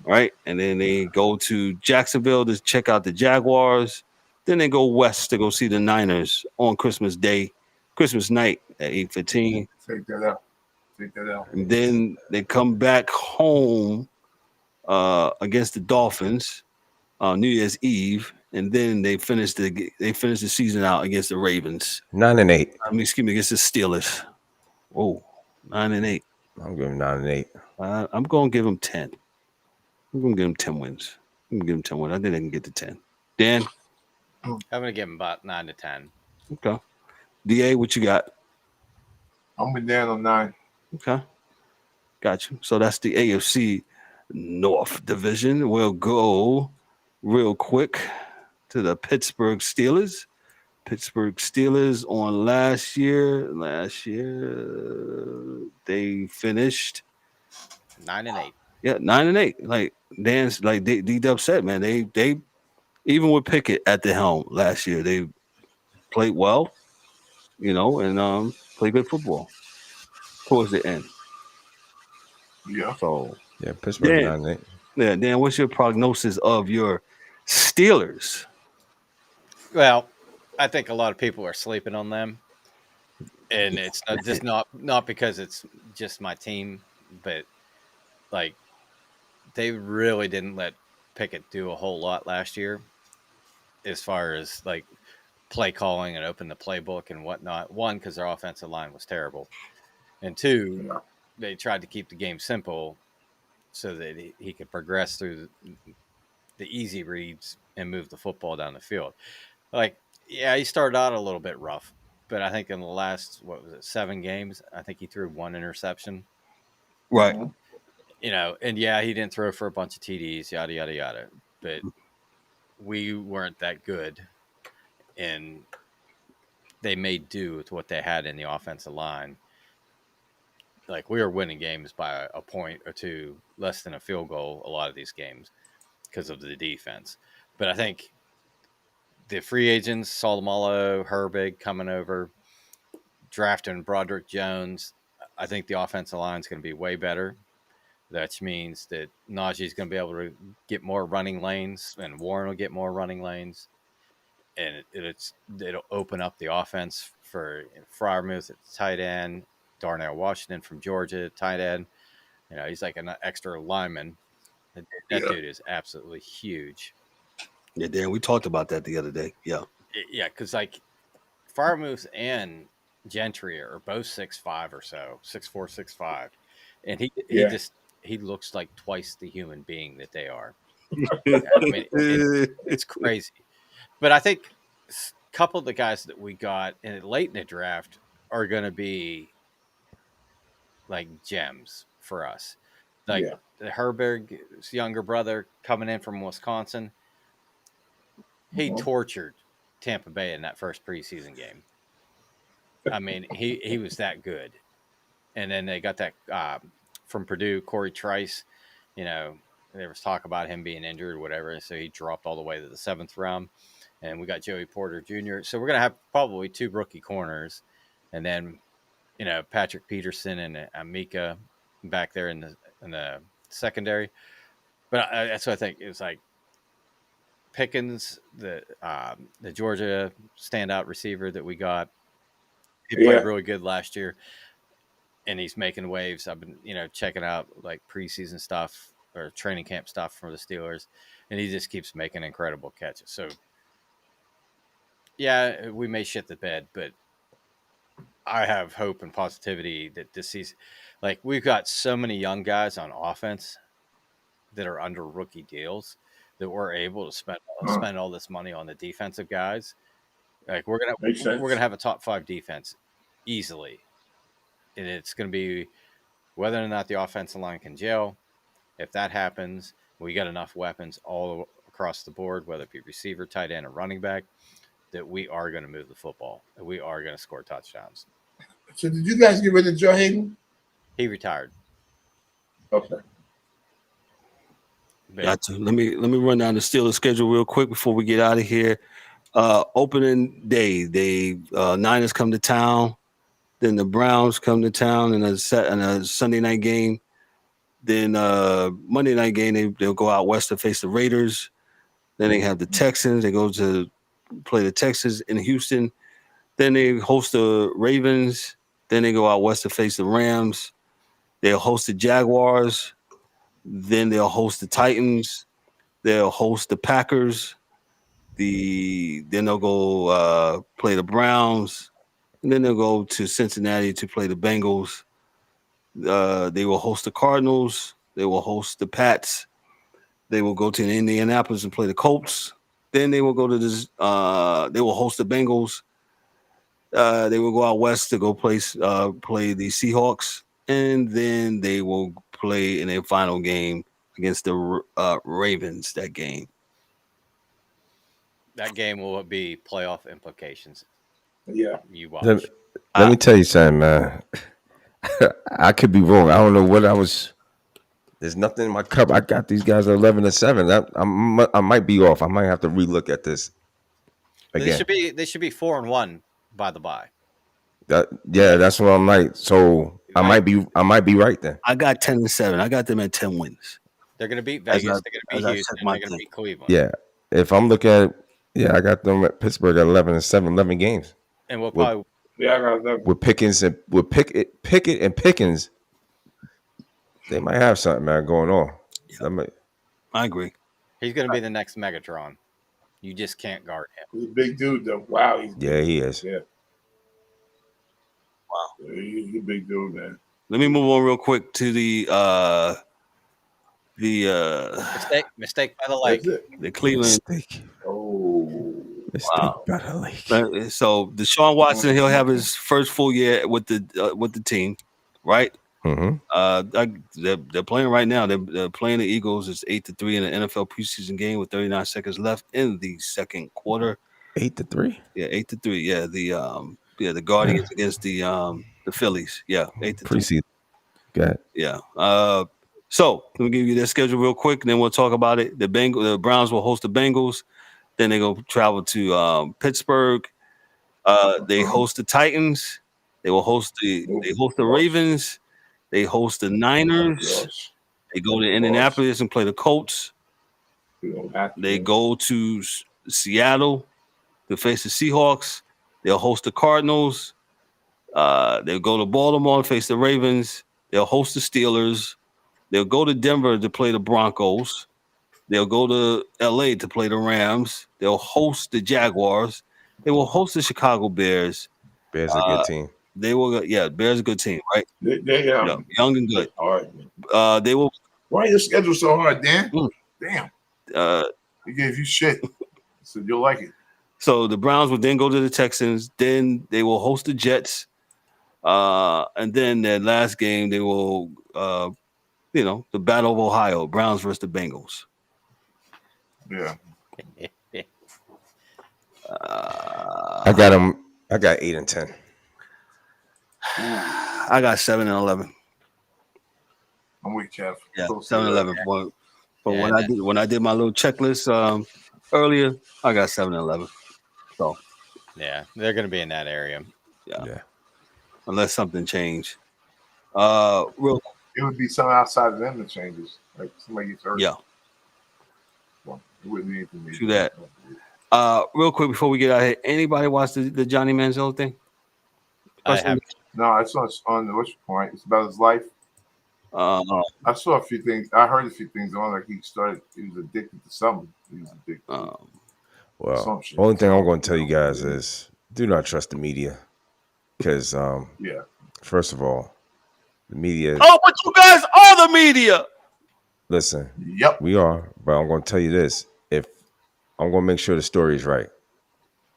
B: Right? And then they go to Jacksonville to check out the Jaguars. Then they go west to go see the Niners on Christmas night at 8:15.
C: Take that out.
B: And then they come back home against the Dolphins New Year's Eve, and then they finish the season out against the Ravens.
E: 9-8.
B: Against the Steelers. Oh, 9-8.
E: I'm giving 9-8.
B: I'm going to give them 10. I'm going to give them 10 wins. I'm going to give them 10 wins. I think they can get to 10. Dan?
D: I'm going to give them about 9 to 10.
B: Okay. DA, what you got?
C: I'm with Dan on 9.
B: Okay. Got you. So that's the AFC North Division. We'll go real quick to the Pittsburgh Steelers. Pittsburgh Steelers on last year, they finished
D: 9-8.
B: Yeah, 9-8. Like Dan's, like D-Dub said, man, they even with Pickett at the helm last year, they played well, and played good football towards the end.
C: Yeah.
B: So
E: Pittsburgh 9-8.
B: Yeah, Dan, what's your prognosis of your Steelers?
D: Well, I think a lot of people are sleeping on them, and it's not because it's just my team, but like they really didn't let Pickett do a whole lot last year, as far as like play calling and open the playbook and whatnot. One, because their offensive line was terrible, and two, they tried to keep the game simple so that he could progress through the easy reads and move the football down the field. Like, yeah, he started out a little bit rough, but I think in the last, 7 games, I think he threw 1 interception.
B: Right.
D: And yeah, he didn't throw for a bunch of TDs, yada, yada, yada. But we weren't that good, and they made do with what they had in the offensive line. Like, we were winning games by a point or two, less than a field goal, a lot of these games, because of the defense. But I think the free agents, Solomalo, Herbig coming over, drafting Broderick Jones, I think the offensive line is going to be way better. That means that Najee is going to be able to get more running lanes, and Warren will get more running lanes. And it'll open up the offense for Freiermuth at tight end, Darnell Washington from Georgia, tight end. He's like an extra lineman. That dude is absolutely huge.
B: Yeah, Dan, we talked about that the other day. Yeah.
D: Yeah, because like Freiermuth and Gentry are both 6'5" or so, 6'4", 6'5", and he looks like twice the human being that they are. I mean, it's crazy. But I think a couple of the guys that we got late in the draft are going to be like gems for us. Like the Herberg's younger brother coming in from Wisconsin, he tortured Tampa Bay in that first preseason game. I mean, he was that good. And then they got that from Purdue, Corey Trice. There was talk about him being injured or whatever, so he dropped all the way to the 7th round. And we got Joey Porter Jr. So we're going to have probably 2 rookie corners. And then, Patrick Peterson and Amika back there in the secondary. But that's what I think. It was like Pickens, the Georgia standout receiver that we got. He played really good last year, and he's making waves. I've been, checking out like preseason stuff or training camp stuff from the Steelers, and he just keeps making incredible catches. So, yeah, we may shit the bed, but I have hope and positivity that this season, like we've got so many young guys on offense that are under rookie deals that we're able to spend all this money on the defensive guys Like we're gonna have a top 5 defense easily, and it's gonna be whether or not the offensive line can gel. If that happens, we got enough weapons all across the board, whether it be receiver, tight end, or running back, that we are going to move the football and we are going to score touchdowns.
C: So did you guys get rid of Joe Hayden?
D: He retired.
C: Okay.
B: Got to. Let me run down the Steelers schedule real quick before we get out of here. Opening day, they Niners come to town, then the Browns come to town in a Sunday night game. Then Monday night game, they'll go out west to face the Raiders. Then they have the Texans. They go to play the Texans in Houston. Then they host the Ravens. Then they go out west to face the Rams. They'll host the Jaguars. Then they'll host the Titans. They'll host the Packers. Then they'll go play the Browns. And then they'll go to Cincinnati to play the Bengals. They will host the Cardinals. They will host the Pats. They will go to Indianapolis and play the Colts. Then they will go to this. They will host the Bengals. They will go out west to go play the Seahawks, and then they will play in their final game against the Ravens. That game
D: will be playoff implications.
C: Yeah,
D: you watch.
E: Let me tell you something, man. I could be wrong. I don't know what I was. There's nothing in my cup. I got these guys at 11-7. I might be off. I might have to relook at this again.
D: They should be 4-1 by the bye.
E: That's what I'm like. So I might be right then.
B: I got 10-7. I got them at 10 wins.
D: They're going to beat Vegas. They're going to beat Houston. They're going to beat Cleveland.
E: Yeah. If I'm looking at I got them at Pittsburgh at 11-7, 11 games.
D: And we'll probably
C: I got them
E: with Pickens and Pickett and Pickens. They might have something, man, going on.
B: Yeah. I agree.
D: He's going to be the next Megatron. You just can't guard him.
C: He's a big dude, though. Wow.
E: He is.
C: Yeah.
B: Wow.
C: Yeah, he's a big dude, man.
B: Let me move on real quick to the
D: mistake by the lake.
B: The Cleveland.
E: Mistake.
B: Wow.
E: By the lake.
B: So Deshaun Watson, he'll have his first full year with the team, right?
E: Mm-hmm.
B: They're playing right now. They're playing the Eagles. It's 8-3 in the NFL preseason game with 39 seconds left in the second quarter.
E: 8-3.
B: Yeah, 8-3. Yeah, the Guardians against the Phillies. Yeah, 8-3.
E: Preseason. Got it.
B: Yeah. So let me give you their schedule real quick, and then we'll talk about it. The Browns will host the Bengals. Then they go travel to Pittsburgh. They host the Titans. They host the Ravens. They host the Niners. They go to Indianapolis and play the Colts. They go to Seattle to face the Seahawks. They'll host the Cardinals. They'll go to Baltimore and face the Ravens. They'll host the Steelers. They'll go to Denver to play the Broncos. They'll go to LA to play the Rams. They'll host the Jaguars. They will host the Chicago Bears.
E: Bears are a good team.
B: They will, Bears a good team, right?
C: They
B: young and good.
C: All right.
B: They will.
C: Why your schedule so hard, Dan? Damn. He gave you shit. So you'll like it.
B: So the Browns will then go to the Texans. Then they will host the Jets. And then their last game, they will, the Battle of Ohio, Browns versus the Bengals.
C: Yeah.
E: I got them. I got 8-10.
B: I got 7-11.
C: I'm with Kev.
B: Yeah, 7-11. But when I did my little checklist earlier, I got 7-11. So
D: yeah, they're going to be in that area.
B: Yeah. Unless something changed.
C: It would be something outside of them that changes. Like somebody gets hurt.
B: Yeah.
C: Well, it wouldn't be anything.
B: Do that. Real quick before we get out of here, anybody watch the Johnny Manziel thing?
D: I have.
C: No, I saw it on what's your point? It's about his life. I saw a few things. I heard a few things on like he was addicted to something. He was addicted.
E: Well, only thing I'm going to tell you guys is do not trust the media because first of all, the media.
B: Oh, but you guys are the media.
E: Listen.
C: Yep.
E: We are, but I'm going to tell you this: if I'm going to make sure the story is right,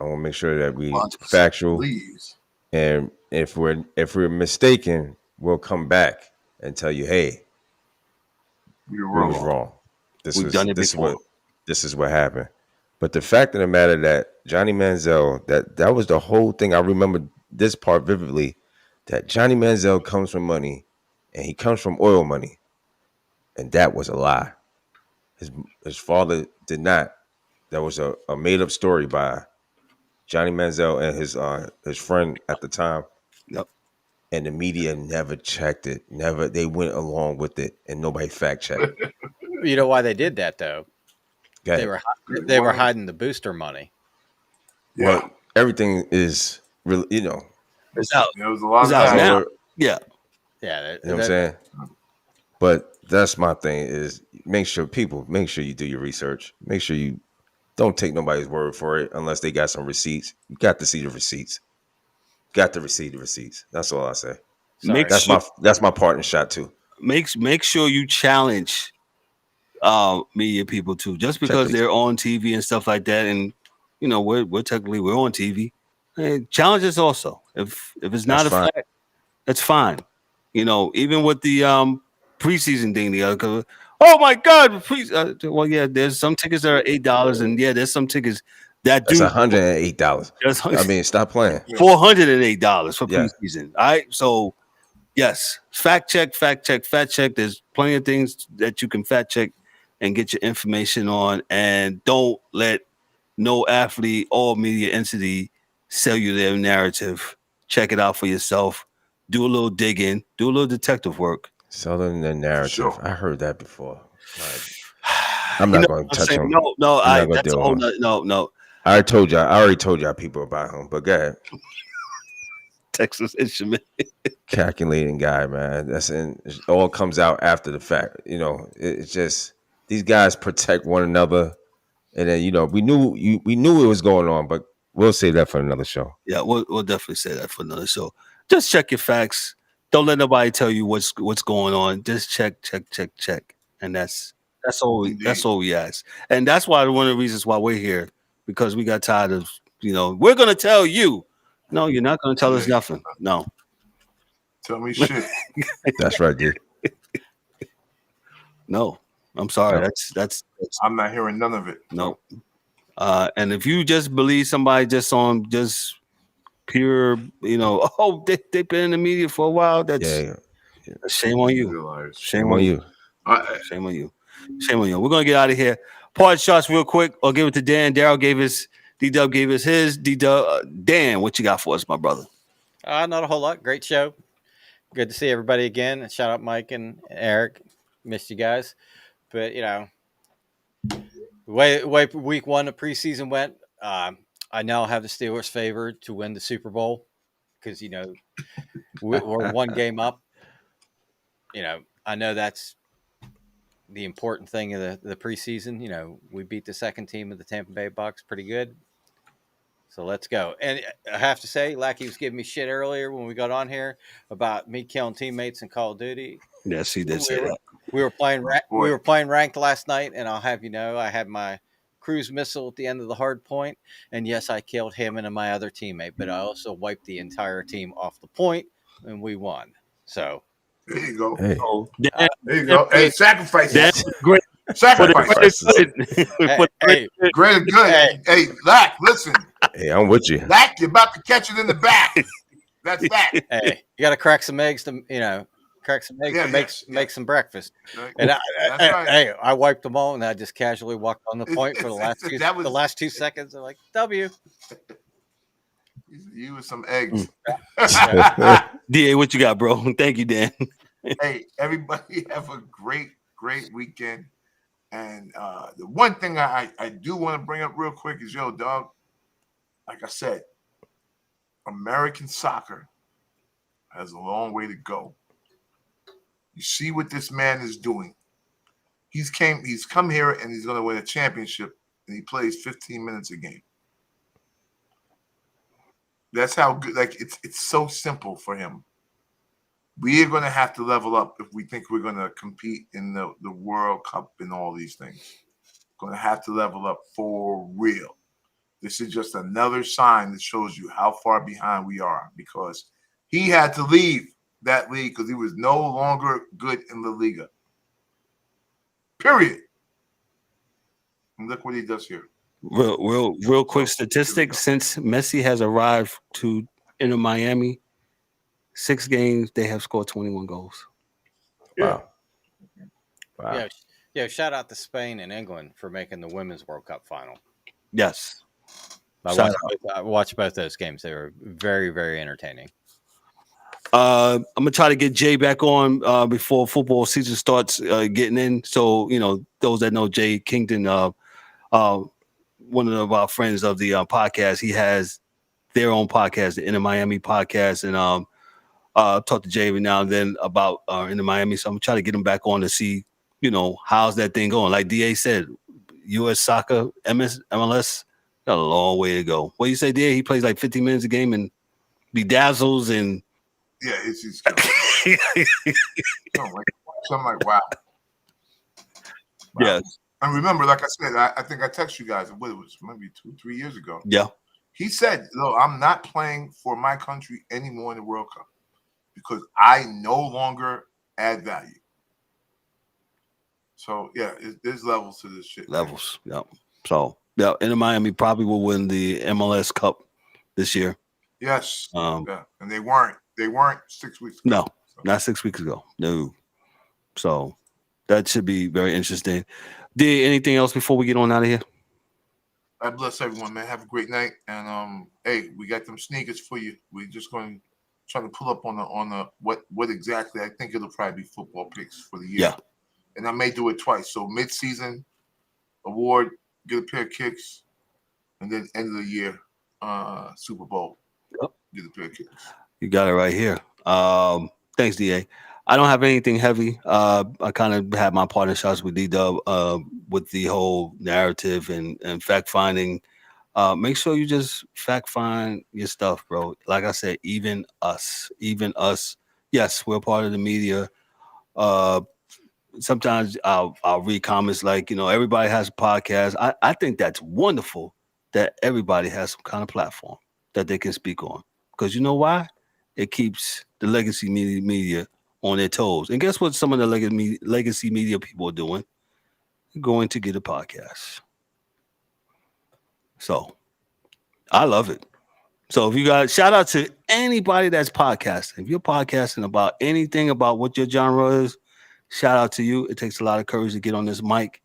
E: I want to make sure that we
B: 100%.
E: factual.
C: Please.
E: And if we're mistaken, we'll come back and tell you, hey,
C: You're
E: we was
C: wrong.
E: wrong.
B: We've done it before.
E: This is what happened. But the fact of the matter that Johnny Manziel, that was the whole thing. I remember this part vividly, that Johnny Manziel comes from money and he comes from oil money. And that was a lie. His father did not. That was a made up story by Johnny Manziel and his friend at the time.
B: Yep.
E: And the media never checked it. Never. They went along with it, and nobody fact checked.
D: You know why they did that though?
E: Go
D: They
E: ahead.
D: were hiding the booster money.
C: Yeah.
E: Well, everything is really,
B: It's out.
C: There was a lot
B: It's
C: of
B: out
C: that.
B: now. Yeah.
D: Yeah,
E: You know what I'm saying? But that's my thing is make sure you do your research. Make sure you don't take nobody's word for it unless they got some receipts. You got to see the receipts. Got to receive the receipts. That's all I say.
B: Sorry.
E: That's my part in shot too.
B: Make sure you challenge media people too. Just because they're on TV and stuff like that, and we're technically on TV. Hey, challenge us also. If it's not a fact, that's fine. Even with the preseason thing, the other. Oh my God! Well, yeah, there's some tickets that are $8, and yeah, there's some tickets that
E: That's
B: do
E: $108. I mean, stop playing.
B: $408 for
E: Yeah.
B: preseason. All right, so yes, fact check. There's plenty of things that you can fact check and get your information on, and don't let no athlete or media entity sell you their narrative. Check it out for yourself. Do a little digging. Do a little detective work.
E: Selling the narrative.
C: Sure.
E: I heard that before. I'm not going to touch him.
B: No.
E: That's a whole
B: no.
E: I already told y'all people about him. But go ahead.
B: Texas Instrument.
E: Calculating guy, man. It all comes out after the fact. It's just these guys protect one another, and then we knew it was going on, but we'll save that for another show.
B: Yeah, we'll definitely say that for another show. Just check your facts. Don't let nobody tell you what's going on. Just check, and that's all. That's all we ask, and that's why one of the reasons why we're here, because we got tired of we're gonna tell you. No, you're not gonna tell us nothing. No.
C: Tell me shit.
E: That's right, dude.
B: No, I'm sorry. That's
C: I'm not hearing none of it.
B: no. And if you just believe somebody just on just pure, they've been in the media for a while. That's shame on you.
E: Shame on you.
B: Shame on you. Shame on you. We're gonna get out of here. Part shots real quick. I'll give it to Dan. Daryl gave us. D-Dub gave us his. D-Dub. Dan, what you got for us, my brother?
D: Not a whole lot. Great show. Good to see everybody again. Shout out Mike and Eric. Missed you guys. But, the way week one of preseason went, I now have the Steelers favored to win the Super Bowl because, we're one game up. I know that's the important thing of the preseason. We beat the second team of the Tampa Bay Bucs pretty good. So let's go. And I have to say, Lackey was giving me shit earlier when we got on here about me killing teammates in Call of Duty.
B: Yes, he did say that.
D: We were playing ranked last night, and I'll have you know, I had my cruise missile at the end of the hard point, and yes, I killed him and my other teammate, but I also wiped the entire team off the point, and we won. So
C: there you go.
E: Hey,
C: there you go. Hey, sacrifice.
B: That's great.
C: Sacrifice.
D: Hey,
C: great, good. Hey, Lack, listen.
E: Hey, I'm with you.
C: Lack, you're about to catch it in the back. That's that.
D: Hey, you got to crack some eggs to, make some breakfast.
C: Right.
D: And
C: Right.
D: I wiped them all, and I just casually walked on the point for the last 2 seconds. I'm like, W.
C: You with some eggs.
B: DA, what you got, bro? Thank you, Dan.
C: Hey, everybody have a great weekend. And the one thing I do want to bring up real quick is, dog, like I said, American soccer has a long way to go. You see what this man is doing. He's come here and he's going to win a championship, and he plays 15 minutes a game. That's how good. Like it's so simple for him. We are going to have to level up if we think we're going to compete in the World Cup and all these things. Going to have to level up for real. This is just another sign that shows you how far behind we are, because he had to leave that league because he was no longer good in La Liga. Period. And look what he does here.
B: Real quick statistic. Since Messi has arrived to Inter Miami, 6 games, they have scored 21 goals.
E: Wow.
D: Yeah, shout out to Spain and England for making the Women's World Cup final.
B: Yes.
D: I watched both those games. They were very, very entertaining.
B: I'm gonna try to get Jay back on before football season starts getting in. So, those that know Jay Kingdon, one of our friends of the podcast, he has their own podcast, the Inter Miami podcast, and talk to Jay every now and then about Inter Miami. So I'm gonna try to get him back on to see, how's that thing going. Like DA said, U.S. soccer, MLS, got a long way to go. What do you say, DA? He plays like 15 minutes a game and bedazzles and.
C: Yeah, it's I'm like, wow.
B: Yeah.
C: And remember, like I said, I think I texted you guys, what it was, maybe 2-3 years ago.
B: Yeah.
C: He said, "No, I'm not playing for my country anymore in the World Cup because I no longer add value." So, yeah, there's levels to this shit.
B: Levels, yeah. So, yeah, Inter Miami probably will win the MLS Cup this year.
C: Yes. Yeah. And they weren't 6 weeks ago.
B: No, not 6 weeks ago. No. So that should be very interesting. Did anything else before we get on out of here?
C: I bless everyone, man. Have a great night. And hey, we got them sneakers for you. We're just going to try to pull up on the what exactly. I think it'll probably be football picks for the year.
B: Yeah.
C: And I may do it twice. So mid-season award, get a pair of kicks, and then end of the year, Super Bowl.
B: Yep.
C: Get a pair of kicks.
B: You got it right here. Thanks, DA. I don't have anything heavy. I kind of had my partner shots with D-Dub with the whole narrative and fact finding. Make sure you just fact find your stuff, bro. Like I said, even us. Yes, we're part of the media. Sometimes I'll read comments like, everybody has a podcast. I think that's wonderful that everybody has some kind of platform that they can speak on. Because you know why? It keeps the legacy media on their toes. And guess what some of the legacy media people are doing? They're going to get a podcast. So I love it. So if you guys, shout out to anybody that's podcasting. If you're podcasting about anything about what your genre is, shout out to you. It takes a lot of courage to get on this mic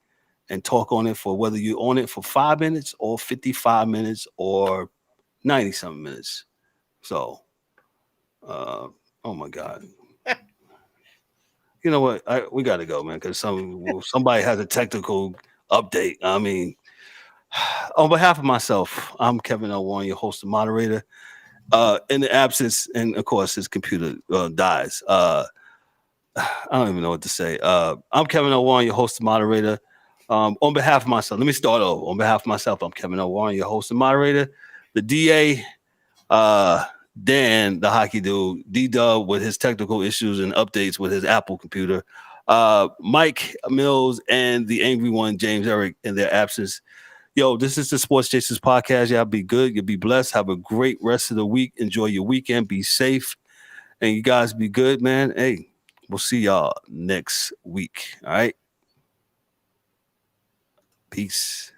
B: and talk on it for whether you're on it for 5 minutes or 55 minutes or 90-something minutes. So, oh my God. You know what? We got to go, man, because somebody has a technical update. I mean, on behalf of myself, I'm Kevin L. Warren, your host and moderator. In the absence, and of course, his computer dies. I don't even know what to say. I'm Kevin L. Warren, your host and moderator. On behalf of myself, let me start over. On behalf of myself, I'm Kevin L. Warren, your host and moderator. The DA, Dan, the hockey dude, D-Dub with his technical issues and updates with his Apple computer, Mike Mills, and the angry one, James Eric, in their absence. Yo, this is the Sports Chasers podcast. Y'all be good. You'll be blessed. Have a great rest of the week. Enjoy your weekend. Be safe. And you guys be good, man. Hey, we'll see y'all next week. All right. Peace.